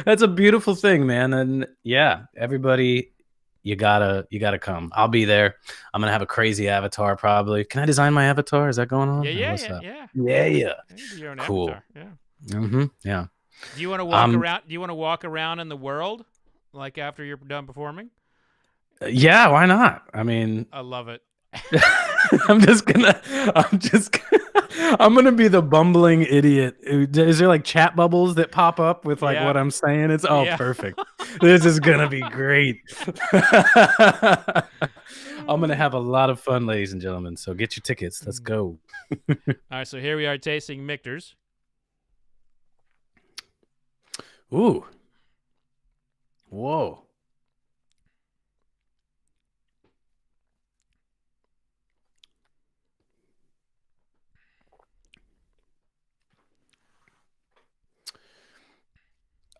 That's a beautiful thing, man. And yeah, everybody, you gotta come. I'll be there. I'm gonna have a crazy avatar probably. Can I design my avatar? Is that going on? Yeah. Your own cool. Avatar. Yeah. Yeah. Do you want to walk around? Do you want to walk around in the world, like after you're done performing? Yeah, why not? I mean, I love it. I'm just gonna, I'm gonna be the bumbling idiot. Is there like chat bubbles that pop up with like Yeah. what I'm saying? It's Yeah. perfect. This is gonna be great. I'm gonna have a lot of fun, ladies and gentlemen. So get your tickets. Let's go. All right, so here we are tasting Michter's. Ooh. Whoa.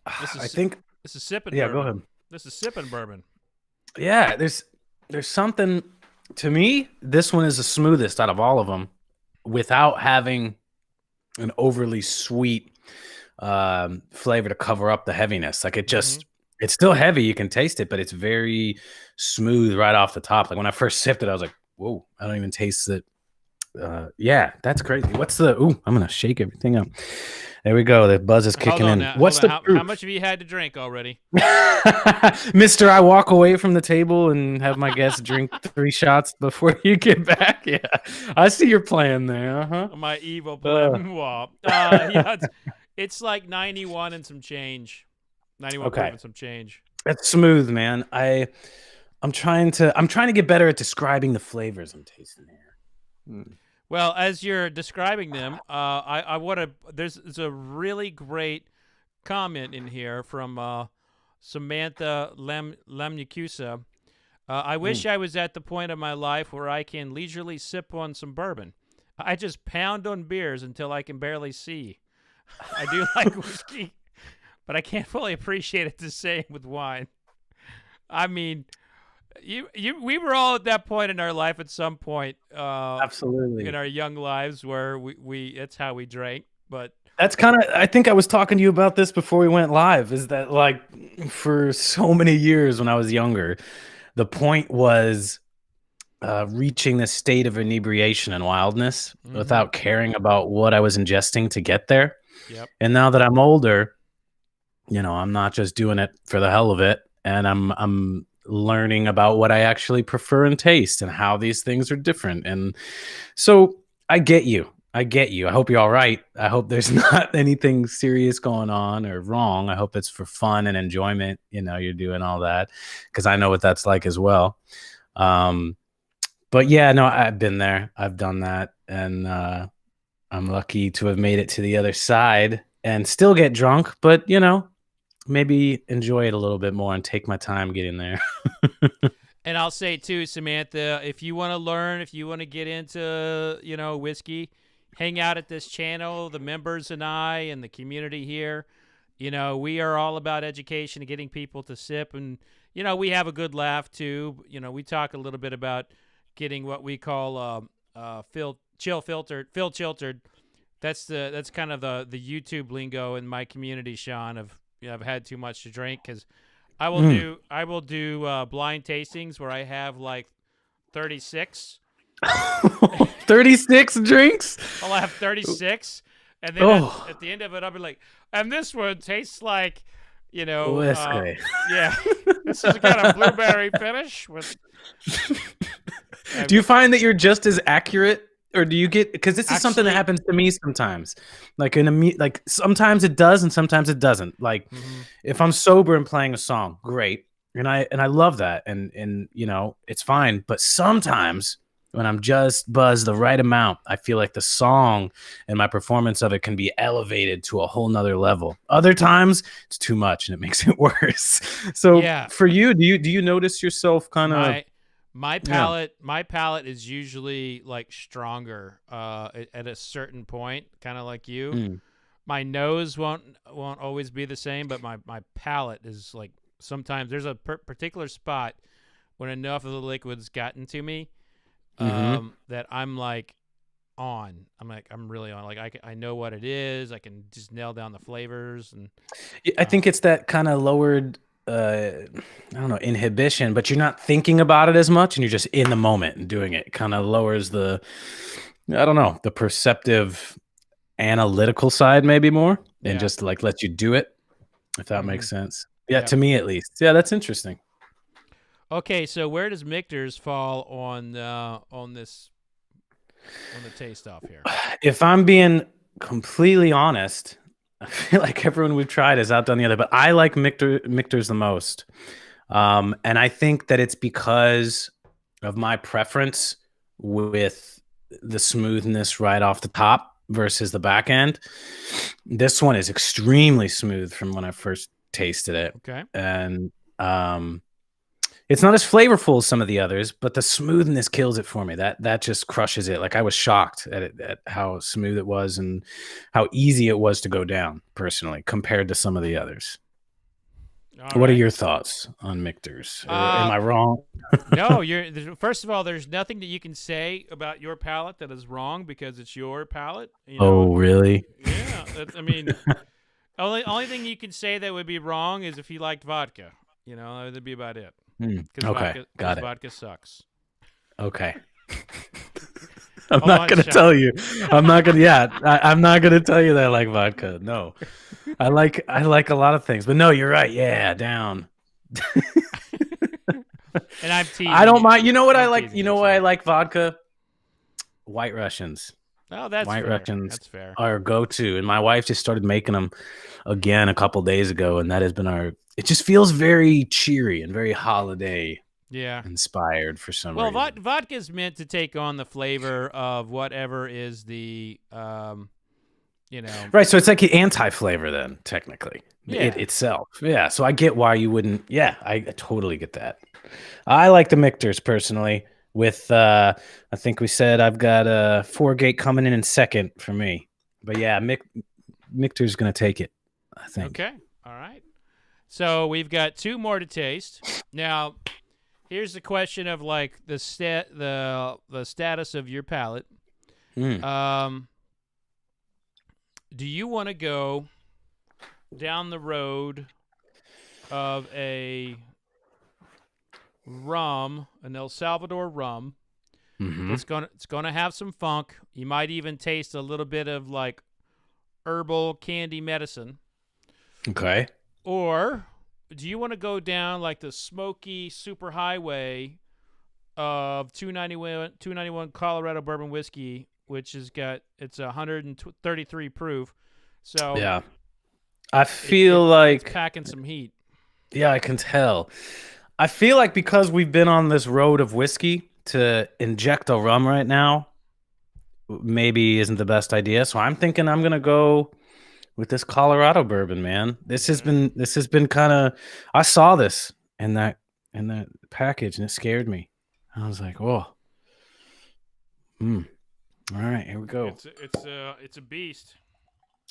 I think. This is sipping Yeah, bourbon. go ahead. This is sipping bourbon. Yeah, there's something to me. This one is the smoothest out of all of them, without having an overly sweet flavor to cover up the heaviness. Like it just, it's still heavy. You can taste it, but it's very smooth right off the top. Like when I first sipped it, I was like, "Whoa!" I don't even taste it. Yeah, that's crazy. What's the? Ooh, I'm gonna shake everything up. There we go. The buzz is kicking in. What's the? How much have you had to drink already? Mister, I walk away from the table and have my guests drink 3 shots before you get back. Yeah, I see your plan there. Uh-huh. My evil plan. Yeah, it's like 91 and some change. 91 proof and some change. That's smooth, man. I'm trying to get better at describing the flavors I'm tasting here. Well, as you're describing them, I want to. There's a really great comment in here from Samantha Lemnicusa. I wish I was at the point of my life where I can leisurely sip on some bourbon. I just pound on beers until I can barely see. I do like whiskey, but I can't fully appreciate it the same with wine. I mean, we were all at that point in our life at some point. Absolutely. In our young lives where we that's how we drank. But that's kind of, I think I was talking to you about this before we went live, is that like for so many years when I was younger, the point was reaching the state of inebriation and wildness without caring about what I was ingesting to get there. Yep. And now that I'm older, you know, I'm not just doing it for the hell of it, and I'm learning about what I actually prefer and taste and how these things are different. And so I get you. I hope you're all right. I hope there's not anything serious going on or wrong. I hope it's for fun and enjoyment. You know, you're doing all that because I know what that's like as well. But yeah, no, I've been there. I've done that. And I'm lucky to have made it to the other side and still get drunk, but you know, maybe enjoy it a little bit more and take my time getting there. And I'll say too, Samantha, if you want to learn, if you want to get into, you know, whiskey, hang out at this channel. The members and I and the community here, you know, we are all about education and getting people to sip. And, you know, we have a good laugh too. You know, we talk a little bit about getting what we call Phil Chiltered. That's kind of the YouTube lingo in my community, Shawn, of, you know, I've had too much to drink, because I will do blind tastings where I have like 36. 36 drinks? I'll have 36, and then at the end of it, I'll be like, and this one tastes like, you know, yeah, this is kind of blueberry finish with. Do you find that you're just as accurate, or do you get, because this is something that happens to me sometimes, like like sometimes it does and sometimes it doesn't. Like if I'm sober and playing a song, great, and I love that, and you know, it's fine. But sometimes when I'm just buzzed the right amount, I feel like the song and my performance of it can be elevated to a whole nother level. Other times it's too much and it makes it worse. So for you, do you notice yourself kind of? My palate is usually like stronger at a certain point, kind of like you. My nose won't always be the same, but my palate is like, sometimes there's a particular spot when enough of the liquid's gotten to me that I'm like I'm really on. Like I know what it is. I can just nail down the flavors, and I think it's that kind of lowered I don't know, inhibition, but you're not thinking about it as much and you're just in the moment and doing it. Kind of lowers the, I don't know, the perceptive analytical side maybe more, and just like lets you do it, if that makes sense. Yeah, to me at least. Yeah, that's interesting. Okay, so where does Michter's fall on this on the taste off here? If I'm being completely honest, I feel like everyone we've tried has outdone the other, but I like Michter's the most. And I think that it's because of my preference with the smoothness right off the top versus the back end. This one is extremely smooth from when I first tasted it. Okay. And it's not as flavorful as some of the others, but the smoothness kills it for me. That just crushes it. Like I was shocked at how smooth it was and how easy it was to go down personally compared to some of the others. What are your thoughts on Michter's? Am I wrong? No, first of all, there's nothing that you can say about your palate that is wrong because it's your palate. You know? Oh, really? Yeah. I mean, only thing you can say that would be wrong is if you liked vodka. You know, that'd be about it. Okay, got it. Vodka sucks. Okay. I'm not gonna tell you. I'm not gonna. Yeah, I'm not gonna tell you that I like vodka. No, I like a lot of things, but no, you're right. Yeah, down. And I'm teasing. I don't mind. You know what I like? You know why I like vodka? White Russians. Oh, that's White fair. Russians. That's fair. Our go-to, and my wife just started making them again a couple days ago, and that has been our. It just feels very cheery and very holiday. Yeah, inspired for some reason. Well, vodka is meant to take on the flavor of whatever is the, you know. Right, so it's like the anti-flavor then, technically. Yeah. It itself. Yeah, so I get why you wouldn't. Yeah, I totally get that. I like the Michters personally. With, I think we said I've got a 4-gate coming in second for me. But yeah, Michter's going to take it, I think. Okay, all right. So we've got 2 more to taste. Now... Here's the question of like the status of your palate. Do you want to go down the road of a rum, an El Salvador rum? Mm-hmm. It's gonna have some funk. You might even taste a little bit of like herbal candy medicine. Okay. Or do you want to go down like the smoky super highway of 291 Colorado bourbon whiskey, which it's 133 proof. So yeah, I feel like it's packing some heat. Yeah, I can tell. I feel like because we've been on this road of whiskey, to inject a rum right now maybe isn't the best idea. So I'm thinking I'm gonna go with this Colorado bourbon, man. This has been kind of. I saw this in that package and it scared me. I was like, "Whoa, all right, here we go." It's a beast.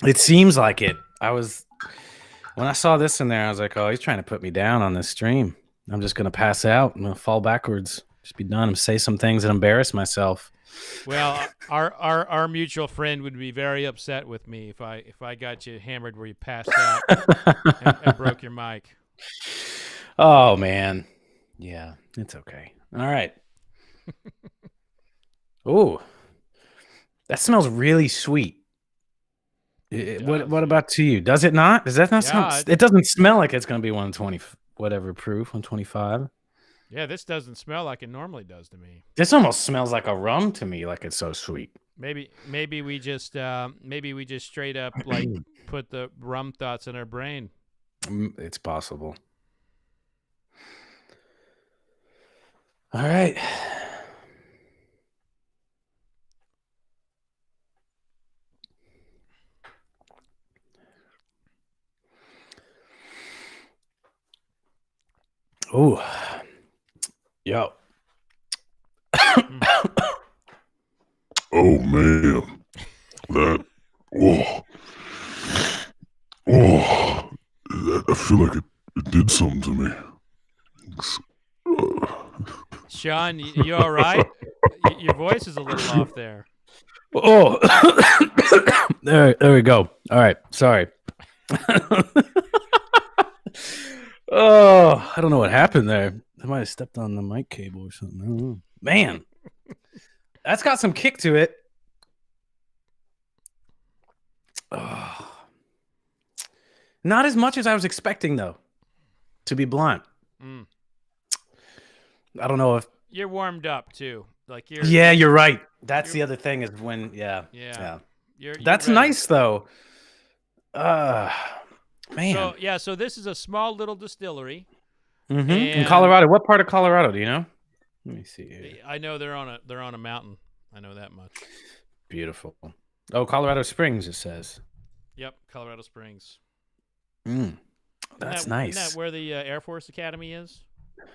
It seems like it. When I saw this in there, I was like, "Oh, he's trying to put me down on this stream. I'm just gonna pass out. I'm gonna fall backwards. Just be done. And say some things and embarrass myself." Well, our mutual friend would be very upset with me if I got you hammered where you passed out and broke your mic. Oh man, yeah, it's okay. All right. Ooh, that smells really sweet. What about to you? Does it not? Does that not sound? It doesn't smell like it's going to be 120 whatever proof, 125. Yeah, this doesn't smell like it normally does to me. This almost smells like a rum to me, like it's so sweet. Maybe we just straight up like put the rum thoughts in our brain. It's possible. All right. Oh, yo. Oh man, that I feel like it did something to me. Shawn, you all right? Your voice is a little off there. Oh, there we go. All right, sorry. Oh, I don't know what happened there. I might have stepped on the mic cable or something. I don't know. Man, that's got some kick to it. Oh. Not as much as I was expecting, though, to be blunt. I don't know if... You're warmed up, too. Like you're Yeah, you're right. That's the other thing is when yeah. You're That's ready. nice though. Man. So this is a small little distillery, In and Colorado. What part of Colorado do you know? Let me see here. I know they're on a mountain. I know that much. Beautiful. Oh, Colorado Springs, it says. Yep, Colorado Springs. That's Isn't nice. that where the Air Force Academy is?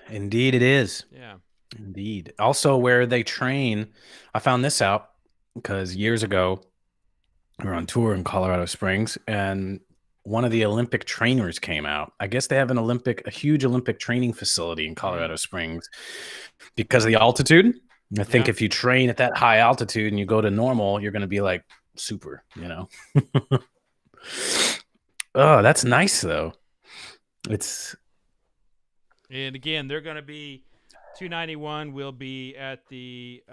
Indeed, it is. Yeah. Indeed. Also, where they train. I found this out because years ago, we were on tour in Colorado Springs, and one of the Olympic trainers came out. I guess they have a huge Olympic training facility in Colorado Springs because of the altitude. I think if you train at that high altitude and you go to normal, you're going to be like super, you know? Oh, that's nice though. And again, they're going to be 291 will be at the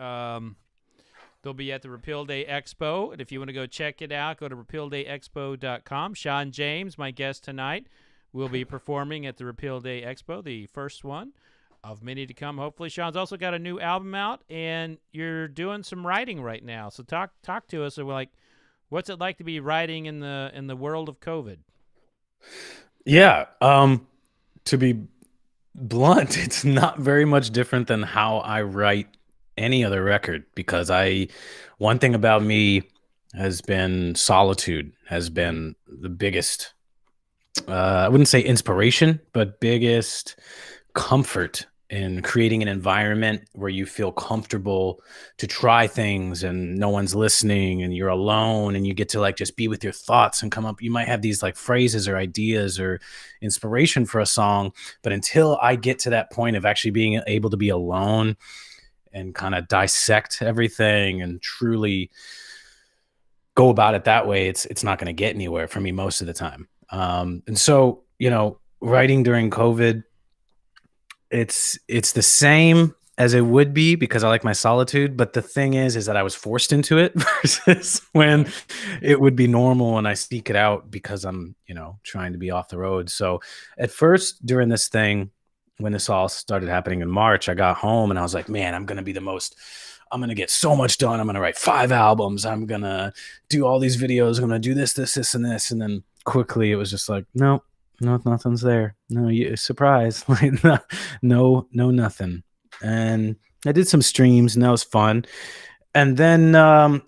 they'll be at the Repeal Day Expo, and if you want to go check it out, go to repealdayexpo.com. Shawn James, my guest tonight, will be performing at the Repeal Day Expo, the first one of many to come. Hopefully, Shawn's also got a new album out, and you're doing some writing right now. So talk to us. So like, what's it like to be writing in the world of COVID? Yeah. To be blunt, it's not very much different than how I write any other record, because one thing about me has been solitude, has been the biggest, I wouldn't say inspiration, but biggest comfort in creating an environment where you feel comfortable to try things and no one's listening and you're alone and you get to like just be with your thoughts and come up. You might have these like phrases or ideas or inspiration for a song, but until I get to that point of actually being able to be alone and kind of dissect everything and truly go about it that way, it's not going to get anywhere for me most of the time. And so, you know, writing during COVID, it's the same as it would be because I like my solitude. But the thing is that I was forced into it versus when it would be normal and I seek it out because I'm, you know, trying to be off the road. So at first during this thing, when this all started happening in March, I got home and I was like, man, I'm going to get so much done. I'm going to write 5 albums. I'm going to do all these videos. I'm going to do this, and this. And then quickly it was just like, no, nothing's there. No, surprise. Like, no, nothing. And I did some streams and that was fun. And then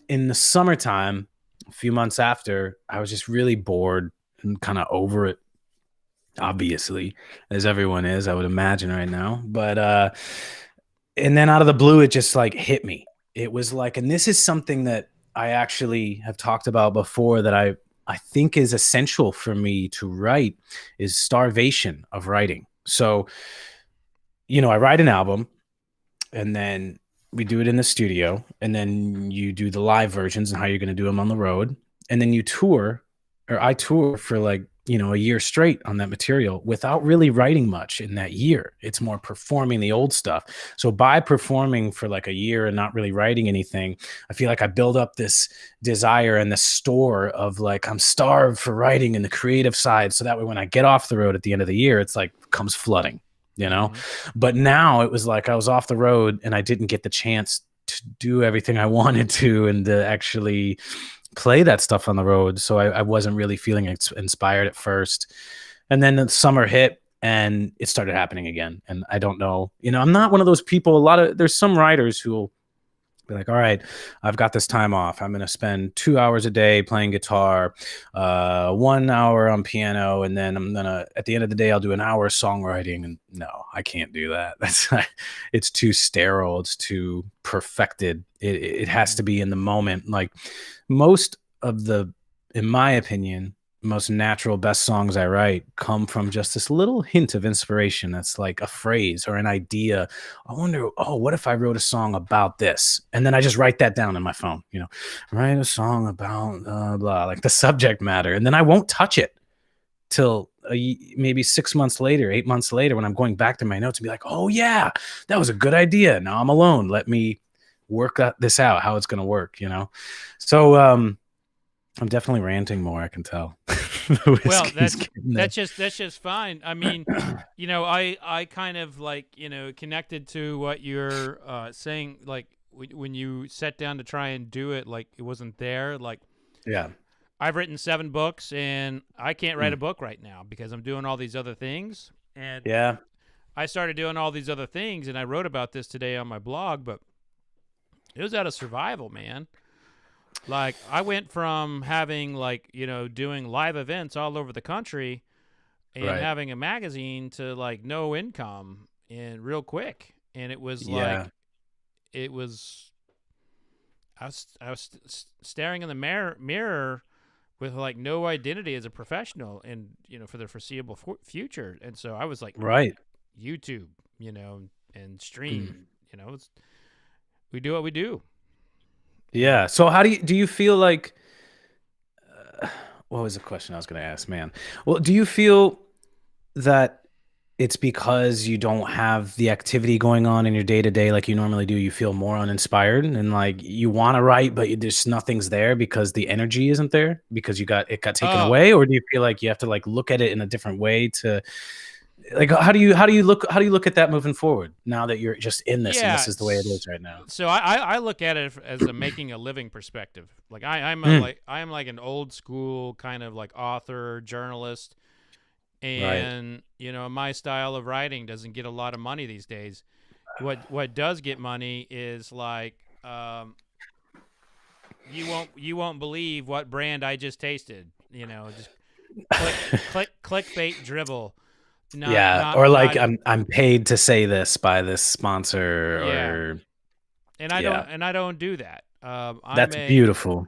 in the summertime, a few months after, I was just really bored and kind of over it, obviously, as everyone is, I would imagine right now. But and then out of the blue, it just like hit me. It was like, and this is something that I actually have talked about before that I think is essential for me to write, is starvation of writing. So, you know, I write an album and then we do it in the studio, and then you do the live versions and how you're going to do them on the road. And then you tour, or I tour for like, you know, a year straight on that material without really writing much in that year. It's more performing the old stuff. So by performing for like a year and not really writing anything, I feel like I build up this desire and this store of like, I'm starved for writing and the creative side. So that way, when I get off the road at the end of the year, it's like comes flooding, you know? But now it was like I was off the road and I didn't get the chance to do everything I wanted to and to actually play that stuff on the road. So I wasn't really feeling inspired at first. And then the summer hit and it started happening again. And I don't know, you know, I'm not one of those people. There's some writers who will be like, all right, I've got this time off. I'm going to spend 2 hours a day playing guitar, 1 hour on piano. And then at the end of the day, I'll do an hour of songwriting. And no, I can't do that. It's too sterile. It's too perfected. It has to be in the moment. Like most of in my opinion, most natural, best songs I write come from just this little hint of inspiration. That's like a phrase or an idea. I wonder, what if I wrote a song about this? And then I just write that down in my phone, you know, write a song about blah, like the subject matter. And then I won't touch it till maybe 6 months later, 8 months later, when I'm going back to my notes and be like, oh yeah, that was a good idea. Now I'm alone. Let me work this out, how it's going to work, you know? So, I'm definitely ranting more, I can tell. Well, that's just fine. I mean, you know, I kind of like, you know, connected to what you're saying. Like when you sat down to try and do it, like it wasn't there. Like Yeah. I've written 7 books, and I can't write a book right now because I'm doing all these other things. And Yeah. I started doing all these other things, and I wrote about this today on my blog, but it was out of survival, man. Like I went from having like, doing live events all over the country and Right. having a magazine to like no income and real quick. And it was Yeah. like, it was, I was staring in the mirror with like no identity as a professional and, for the foreseeable future. And so I was like, Right. YouTube, and stream, we do what we do. Yeah. So how do you feel like, what was the question I was going to ask, man? Well, do you feel that it's because you don't have the activity going on in your day to day like you normally do? You feel more uninspired and like you want to write, but there's nothing's there because the energy isn't there because it got taken Oh, away? Or do you feel like you have to like look at it in a different way to like, how do you look at that moving forward now that you're just in this and yeah. this is the way it is right now? So I look at it as a making a living perspective. Like I'm like an old school kind of like author, journalist. Right. And my style of writing doesn't get a lot of money these days. What does get money is like you won't believe what brand I just tasted. Just clickbait dribble. Or like Not, I'm paid to say this by this sponsor. yeah. Or And I don't do that. That's beautiful.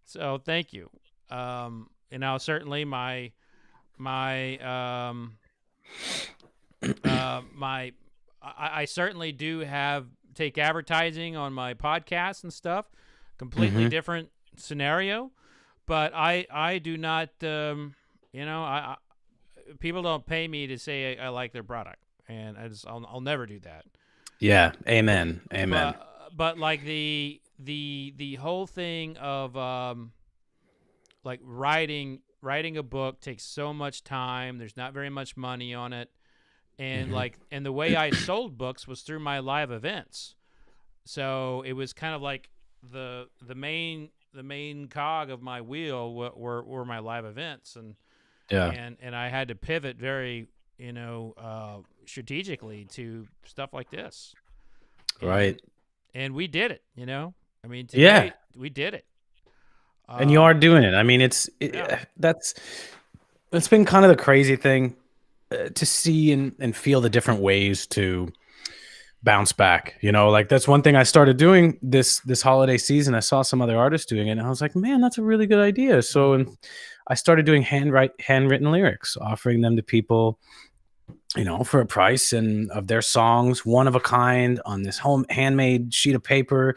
So thank you. And now certainly my I certainly do take advertising on my podcast and stuff. Completely different scenario, but I do not. I people don't pay me to say I like their product, and I'll never do that. Yeah. Amen. But like the whole thing of like writing a book takes so much time. There's not very much money on it. And and the way I sold books was through my live events. So it was kind of like the main cog of my wheel were my live events. And I had to pivot very, strategically to stuff like this. Right. And we did it, I mean, today we did it. And you are doing it. I mean, that's been kind of the crazy thing to see and feel the different ways to bounce back. Like that's one thing I started doing this holiday season. I saw some other artists doing it, and I was like, man, that's a really good idea. So, and I started doing handwritten lyrics, offering them to people, for a price and of their songs, one of a kind on this handmade sheet of paper.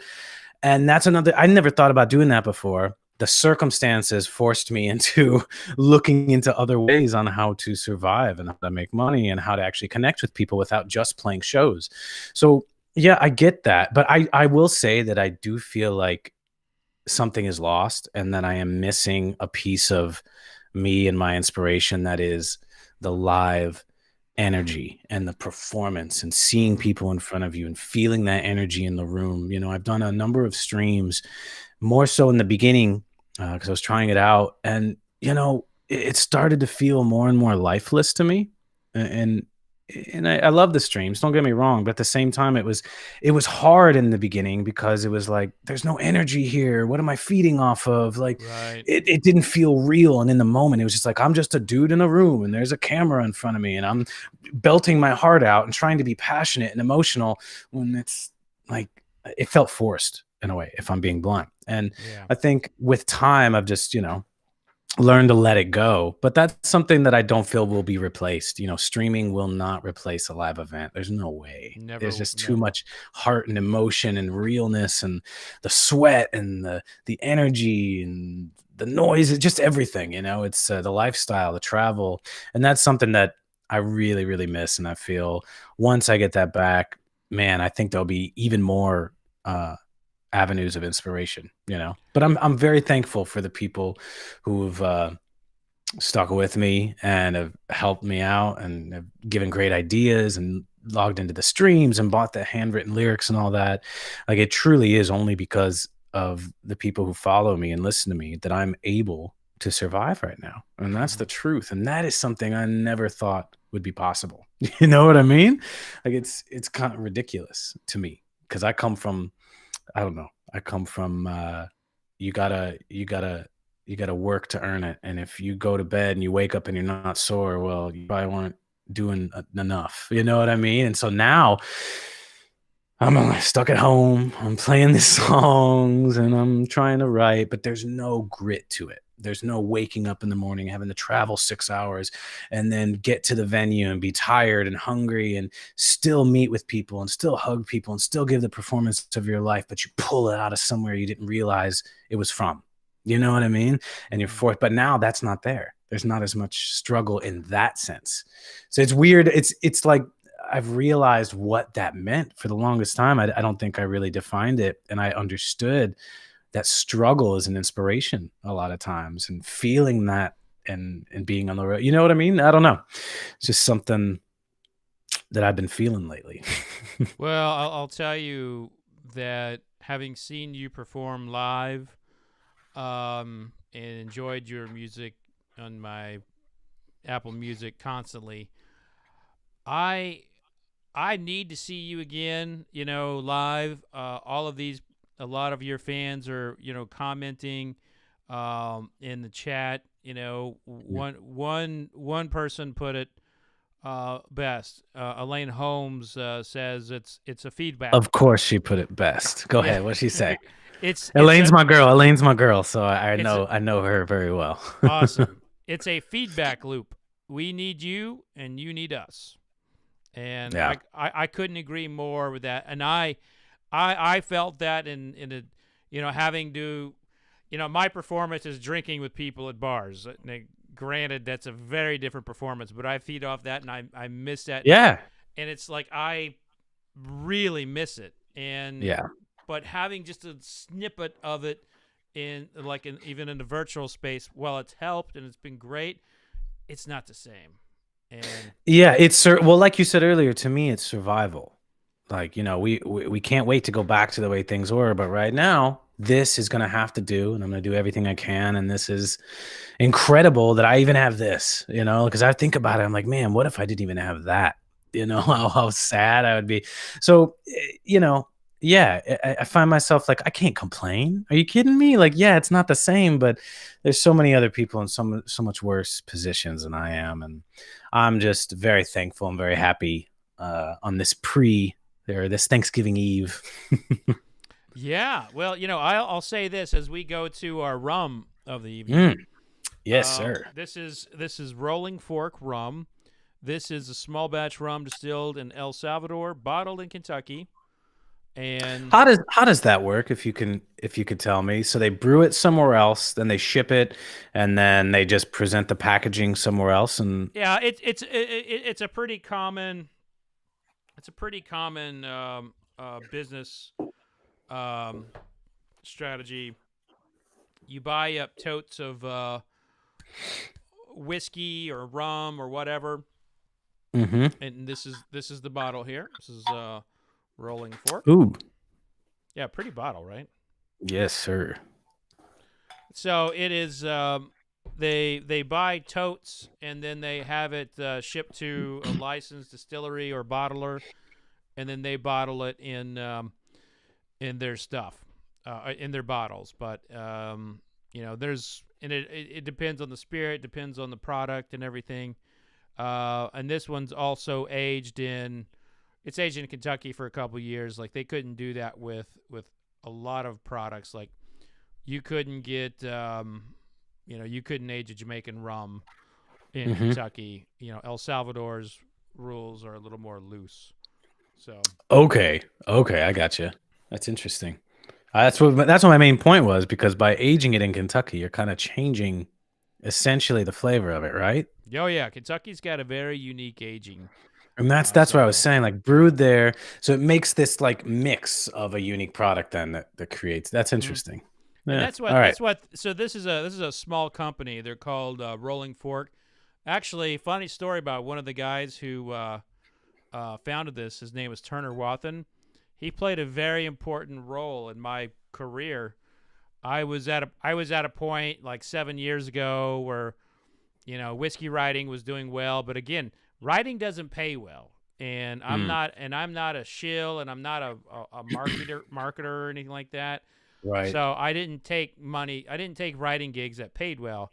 And that's I never thought about doing that before. The circumstances forced me into looking into other ways on how to survive and how to make money and how to actually connect with people without just playing shows. So yeah, I get that. But I will say that I do feel like something is lost and that I am missing a piece of me and my inspiration, that is the live energy and the performance and seeing people in front of you and feeling that energy in the room. I've done a number of streams, more so in the beginning because I was trying it out, and it started to feel more and more lifeless to me. And I love the streams, don't get me wrong, but at the same time it was hard in the beginning because it was like, there's no energy here, what am I feeding off of? Like, right. it didn't feel real. And in the moment it was just like, I'm just a dude in a room and there's a camera in front of me and I'm belting my heart out and trying to be passionate and emotional, when it's like it felt forced in a way, if I'm being blunt. And I think with time I've just learn to let it go. But that's something that I don't feel will be replaced. Streaming will not replace a live event. There's no way. There's just too much heart and emotion and realness and the sweat and the energy and the noise. It's just everything, it's the lifestyle, the travel. And that's something that I really, really miss. And I feel once I get that back, man, I think there'll be even more avenues of inspiration, but I'm very thankful for the people who've stuck with me and have helped me out and have given great ideas and logged into the streams and bought the handwritten lyrics and all that. Like, it truly is only because of the people who follow me and listen to me that I'm able to survive right now. And that's the truth. And that is something I never thought would be possible. You know what I mean? Like, it's kind of ridiculous to me, because I come from, I don't know. I come from you gotta work to earn it. And if you go to bed and you wake up and you're not sore, well, you probably weren't doing enough. You know what I mean? And so now I'm stuck at home. I'm playing these songs and I'm trying to write, but there's no grit to it. There's no waking up in the morning, having to travel 6 hours and then get to the venue and be tired and hungry and still meet with people and still hug people and still give the performance of your life, but you pull it out of somewhere you didn't realize it was from. You know what I mean? And you're forced, but now that's not there. There's not as much struggle in that sense. So it's weird. It's like I've realized what that meant for the longest time. I don't think I really defined it, and I understood that struggle is an inspiration a lot of times, and feeling that and being on the road. You know what I mean? I don't know. It's just something that I've been feeling lately. Well, I'll tell you that having seen you perform live, and enjoyed your music on my Apple Music constantly, I need to see you again, live. A lot of your fans are, commenting in the chat. One person put it best. Elaine Holmes says it's a feedback. Of course, she put it best. Go ahead. What'd she say? Elaine's my girl. Elaine's my girl. So I know her very well. Awesome. It's a feedback loop. We need you, and you need us. And yeah. I couldn't agree more with that. And I felt that in having to, my performance is drinking with people at bars. Now, granted, that's a very different performance, but I feed off that, and I miss that. Yeah. And it's like I really miss it. And yeah. But having just a snippet of it even in the virtual space, while it's helped and it's been great, it's not the same. And yeah, well, like you said earlier, to me, it's survival. Like, we can't wait to go back to the way things were, but right now, this is going to have to do, and I'm going to do everything I can. And this is incredible that I even have this, because I think about it. I'm like, man, what if I didn't even have that? How sad I would be. So, yeah, I find myself like, I can't complain. Are you kidding me? Like, yeah, it's not the same, but there's so many other people in so much worse positions than I am. And I'm just very thankful and very happy on this this Thanksgiving Eve. Yeah. Well, I'll say this as we go to our rum of the evening. Yes, sir. This is Rolling Fork rum. This is a small batch rum distilled in El Salvador, bottled in Kentucky. And how does that work, if you could tell me? So they brew it somewhere else, then they ship it, and then they just present the packaging somewhere else. And yeah, it's a pretty common business strategy. You buy up totes of whiskey or rum or whatever, and this is the bottle here. This is Rolling Fork. Ooh. Yeah, pretty bottle, right? Yes, sir. So it is. They buy totes and then they have it shipped to a licensed distillery or bottler, and then they bottle it in their stuff, in their bottles. But it depends on the spirit, depends on the product and everything. And this one's also aged in Kentucky for a couple years. Like, they couldn't do that with a lot of products. Like, you couldn't get, you couldn't age a Jamaican rum in Kentucky. El Salvador's rules are a little more loose. So okay, I got you. That's interesting. That's what my main point was, because by aging it in Kentucky, you're kind of changing essentially the flavor of it, right? Oh yeah, Kentucky's got a very unique aging. And that's what I was saying, like, brewed there. So it makes this like mix of a unique product then that creates. That's interesting. Yeah. And that's what. So this is a small company. They're called Rolling Fork. Actually, funny story about one of the guys who founded this, his name was Turner Wathen. He played a very important role in my career. I was at a point like 7 years ago where, whiskey writing was doing well, but again, writing doesn't pay well. And I'm not a shill, and I'm not a marketer or anything like that. Right. So I didn't take writing gigs that paid well.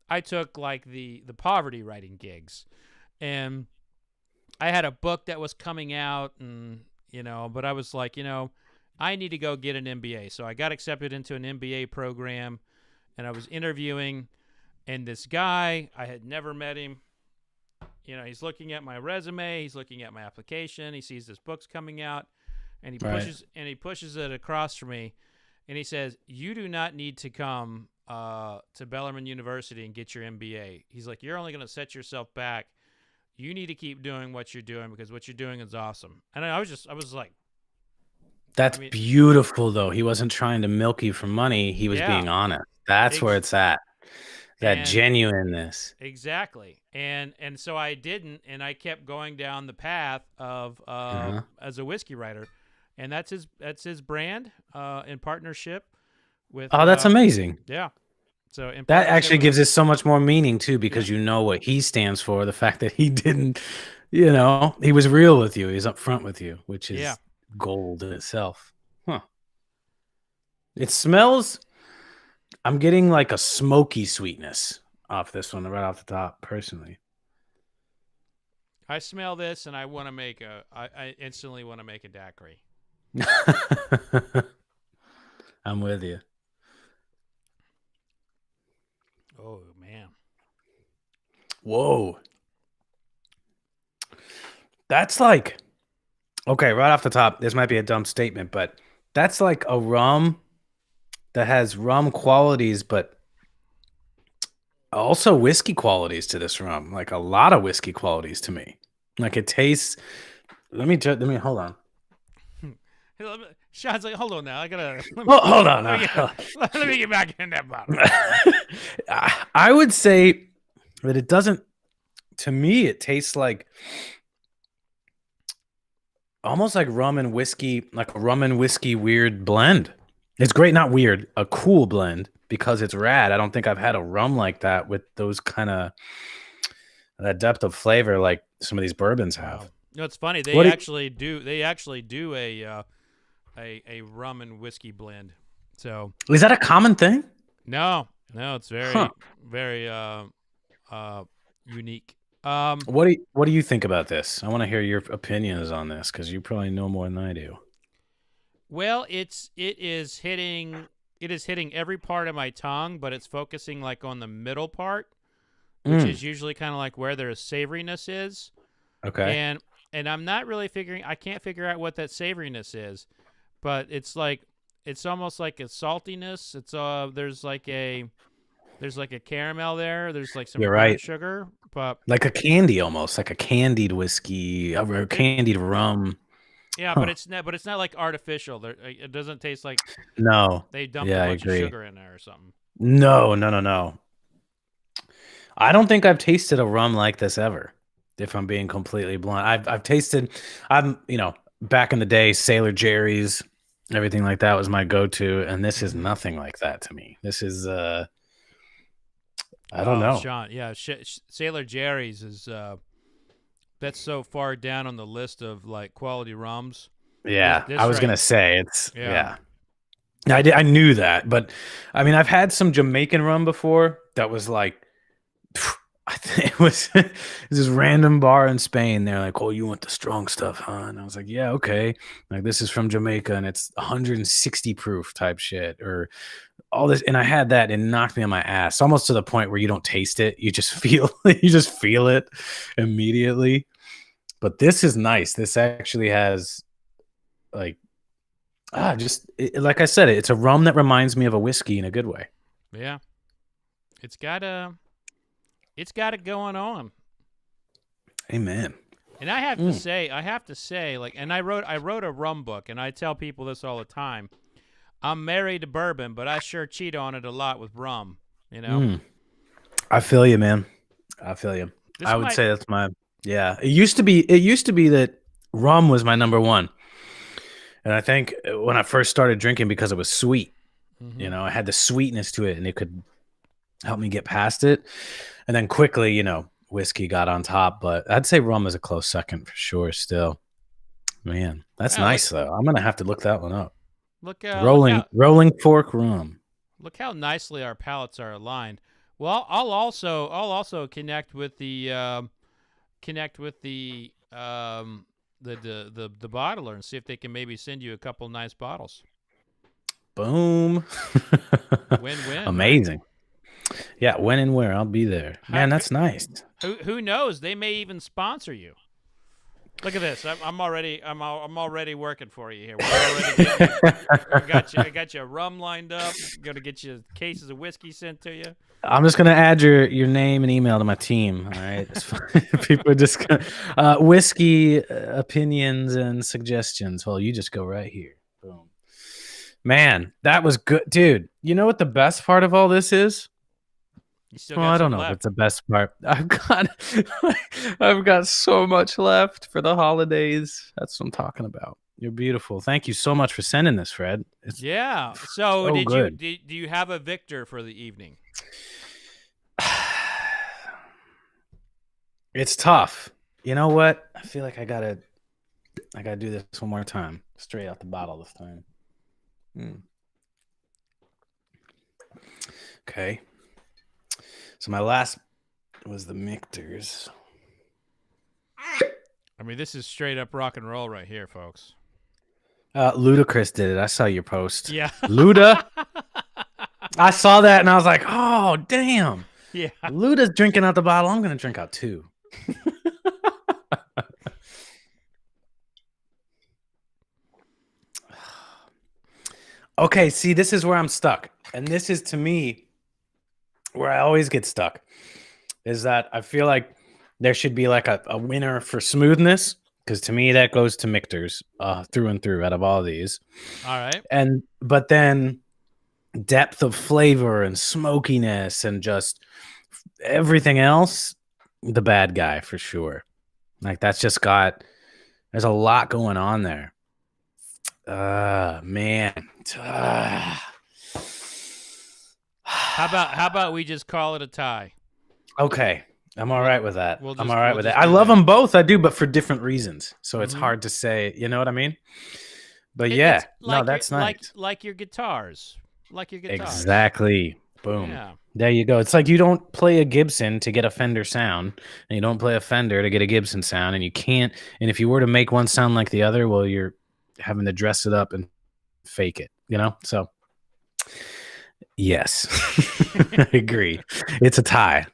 I took like the poverty writing gigs. And I had a book that was coming out, and but I was like, I need to go get an MBA. So I got accepted into an MBA program, and I was interviewing, and this guy, I had never met him. He's looking at my resume, he's looking at my application, he sees this book's coming out, and he pushes it across from me, and he says, "You do not need to come to Bellarmine University and get your MBA." He's like, "You're only going to set yourself back. You need to keep doing what you're doing because what you're doing is awesome." And I was like, that's beautiful though. He wasn't trying to milk you for money. He was being honest. That's where it's at. That genuineness. Exactly. And so I didn't, and I kept going down the path of as a whiskey writer. And that's his brand in partnership with that's amazing. Yeah. So that actually gives it so much more meaning too, because you know what he stands for. The fact that he didn't, he was real with you. He's upfront with you, which is gold in itself. Huh. It smells. I'm getting like a smoky sweetness off this one right off the top, personally. I smell this and I want to make I instantly want to make a daiquiri. I'm with you. Oh, man. Whoa. That's like, okay, right off the top, this might be a dumb statement, but that's like a rum that has rum qualities, but also whiskey qualities to this rum. Like a lot of whiskey qualities to me. Like it tastes. Let me hold on. Shawn's like, hold on now. I gotta. Hold on. Let me get back in that bottle. I would say that it doesn't. To me, it tastes like almost like rum and whiskey, like a rum and whiskey weird blend. It's great, not weird, a cool blend because it's rad. I don't think I've had a rum like that with those kind of that depth of flavor like some of these bourbons have. Wow. It's funny. They actually do a rum and whiskey blend. So is that a common thing? No, it's very very unique. What do you think about this? I want to hear your opinions on this because you probably know more than I do. Well, it is hitting every part of my tongue, but it's focusing like on the middle part, which is usually kind of like where their savoriness is. Okay. And I'm not really I can't figure out what that savoriness is, but it's almost like a saltiness. It's there's like a caramel there. There's like some sugar, but like a candy almost, like a candied whiskey or candied rum. Yeah, but it's not like artificial. It doesn't taste like they dumped a bunch of sugar in there or something. No. I don't think I've tasted a rum like this ever. If I'm being completely blunt, I've tasted. Back in the day, Sailor Jerry's, everything like that was my go-to, and this is nothing like that to me. This is I don't know. Shawn, yeah, Sailor Jerry's is that's so far down on the list of like quality rums. Yeah, I was gonna say it's I knew that, but I mean, I've had some Jamaican rum before that was like, I think it was this random bar in Spain. They're like, "Oh, you want the strong stuff, huh?" And I was like, "Yeah, okay." Like this is from Jamaica and it's 160 proof type shit or all this. And I had that and knocked me on my ass, almost to the point where you don't taste it. You just feel it immediately. But this is nice. This actually has like, like I said, it's a rum that reminds me of a whiskey in a good way. Yeah. It's got it going on. Amen. And I have to say, like, and I wrote a rum book, and I tell people this all the time. I'm married to bourbon, but I sure cheat on it a lot with rum. I feel you, man. I feel you. I would say that's my Yeah, it used to be. It used to be that rum was my number one, and I think when I first started drinking because it was sweet, Mm-hmm. it had the sweetness to it, and it could help me get past it. And then quickly, whiskey got on top, but I'd say rum is a close second for sure. Still, man, that's nice though. I'm gonna have to look that one up. Look Rolling Fork rum. Look how nicely our palates are aligned. Well, I'll also connect with the the bottler and see if they can maybe send you a couple nice bottles. Boom. Win-win. Amazing. Right? Yeah, when and where I'll be there. Man, that's nice. Who knows? They may even sponsor you. Look at this. I'm already working for you here. I got you a rum lined up. Gonna get you cases of whiskey sent to you. I'm just gonna add your name and email to my team. All right, people are just gonna whiskey opinions and suggestions. Well, you just go right here. Boom. Man, that was good, dude. You know what the best part of all this is? I don't know if it's the best part. I've got so much left for the holidays. That's what I'm talking about. You're beautiful. Thank you so much for sending this, Fred. So do you have a victor for the evening? It's tough. You know what? I feel like I gotta do this one more time. Straight out the bottle this time. Okay. So my last was the Michters. I mean, this is straight up rock and roll right here, folks. Ludacris did it. I saw your post. Yeah. Luda. I saw that and I was like, oh, damn. Yeah. Luda's drinking out the bottle. I'm going to drink out too. Okay, see, this is where I'm stuck. And this is, to me, where I always get stuck. Is that I feel like there should be like a winner for smoothness. Because to me, that goes to Michter's through and through out of all these. All right. But then depth of flavor and smokiness and just everything else, the bad guy for sure. Like that's just there's a lot going on there. Man. How about we just call it a tie? Okay. I'm all right with that. I'm all right with that. I love them both. I do, but for different reasons. So it's hard to say, you know what I mean? But that's nice. Like your guitars. Exactly. Boom. Yeah. There you go. It's like you don't play a Gibson to get a Fender sound, and you don't play a Fender to get a Gibson sound, and you can't. And if you were to make one sound like the other, well, you're having to dress it up and fake it, So, yes, I agree. It's a tie.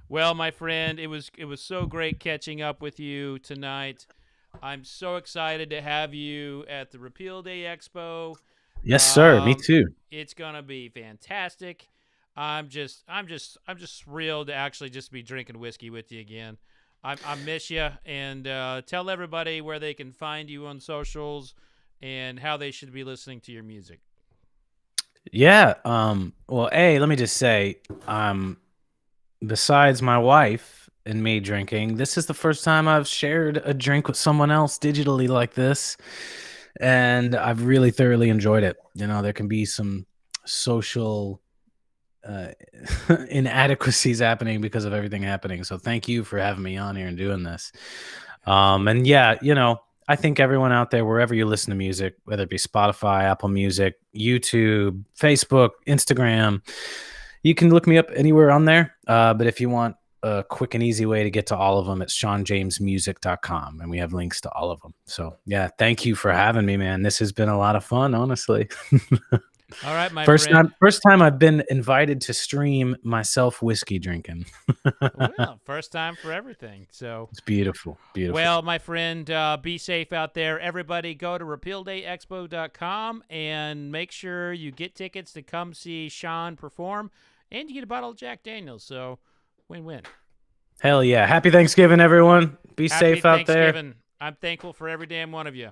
Well, my friend, it was so great catching up with you tonight. I'm so excited to have you at the Repeal Day Expo. Yes, sir. Me too. It's gonna be fantastic. I'm just thrilled to actually just be drinking whiskey with you again. I miss you, and tell everybody where they can find you on socials and how they should be listening to your music. Yeah. Well, let me just say, besides my wife and me drinking, this is the first time I've shared a drink with someone else digitally like this. And I've really thoroughly enjoyed it. There can be some social inadequacies happening because of everything happening. So thank you for having me on here and doing this. And yeah, I think everyone out there, wherever you listen to music, whether it be Spotify, Apple Music, YouTube, Facebook, Instagram, you can look me up anywhere on there. But if you want a quick and easy way to get to all of them, it's ShawnJamesMusic.com, and we have links to all of them. So yeah, thank you for having me, man. This has been a lot of fun, honestly. All right, my friend. First time I've been invited to stream myself whiskey drinking. Well, first time for everything. So it's beautiful. Well, my friend, be safe out there. Everybody go to repealdayexpo.com and make sure you get tickets to come see Shawn perform, and you get a bottle of Jack Daniels. So win-win. Hell yeah. Happy Thanksgiving, everyone. Be safe out there. I'm thankful for every damn one of you.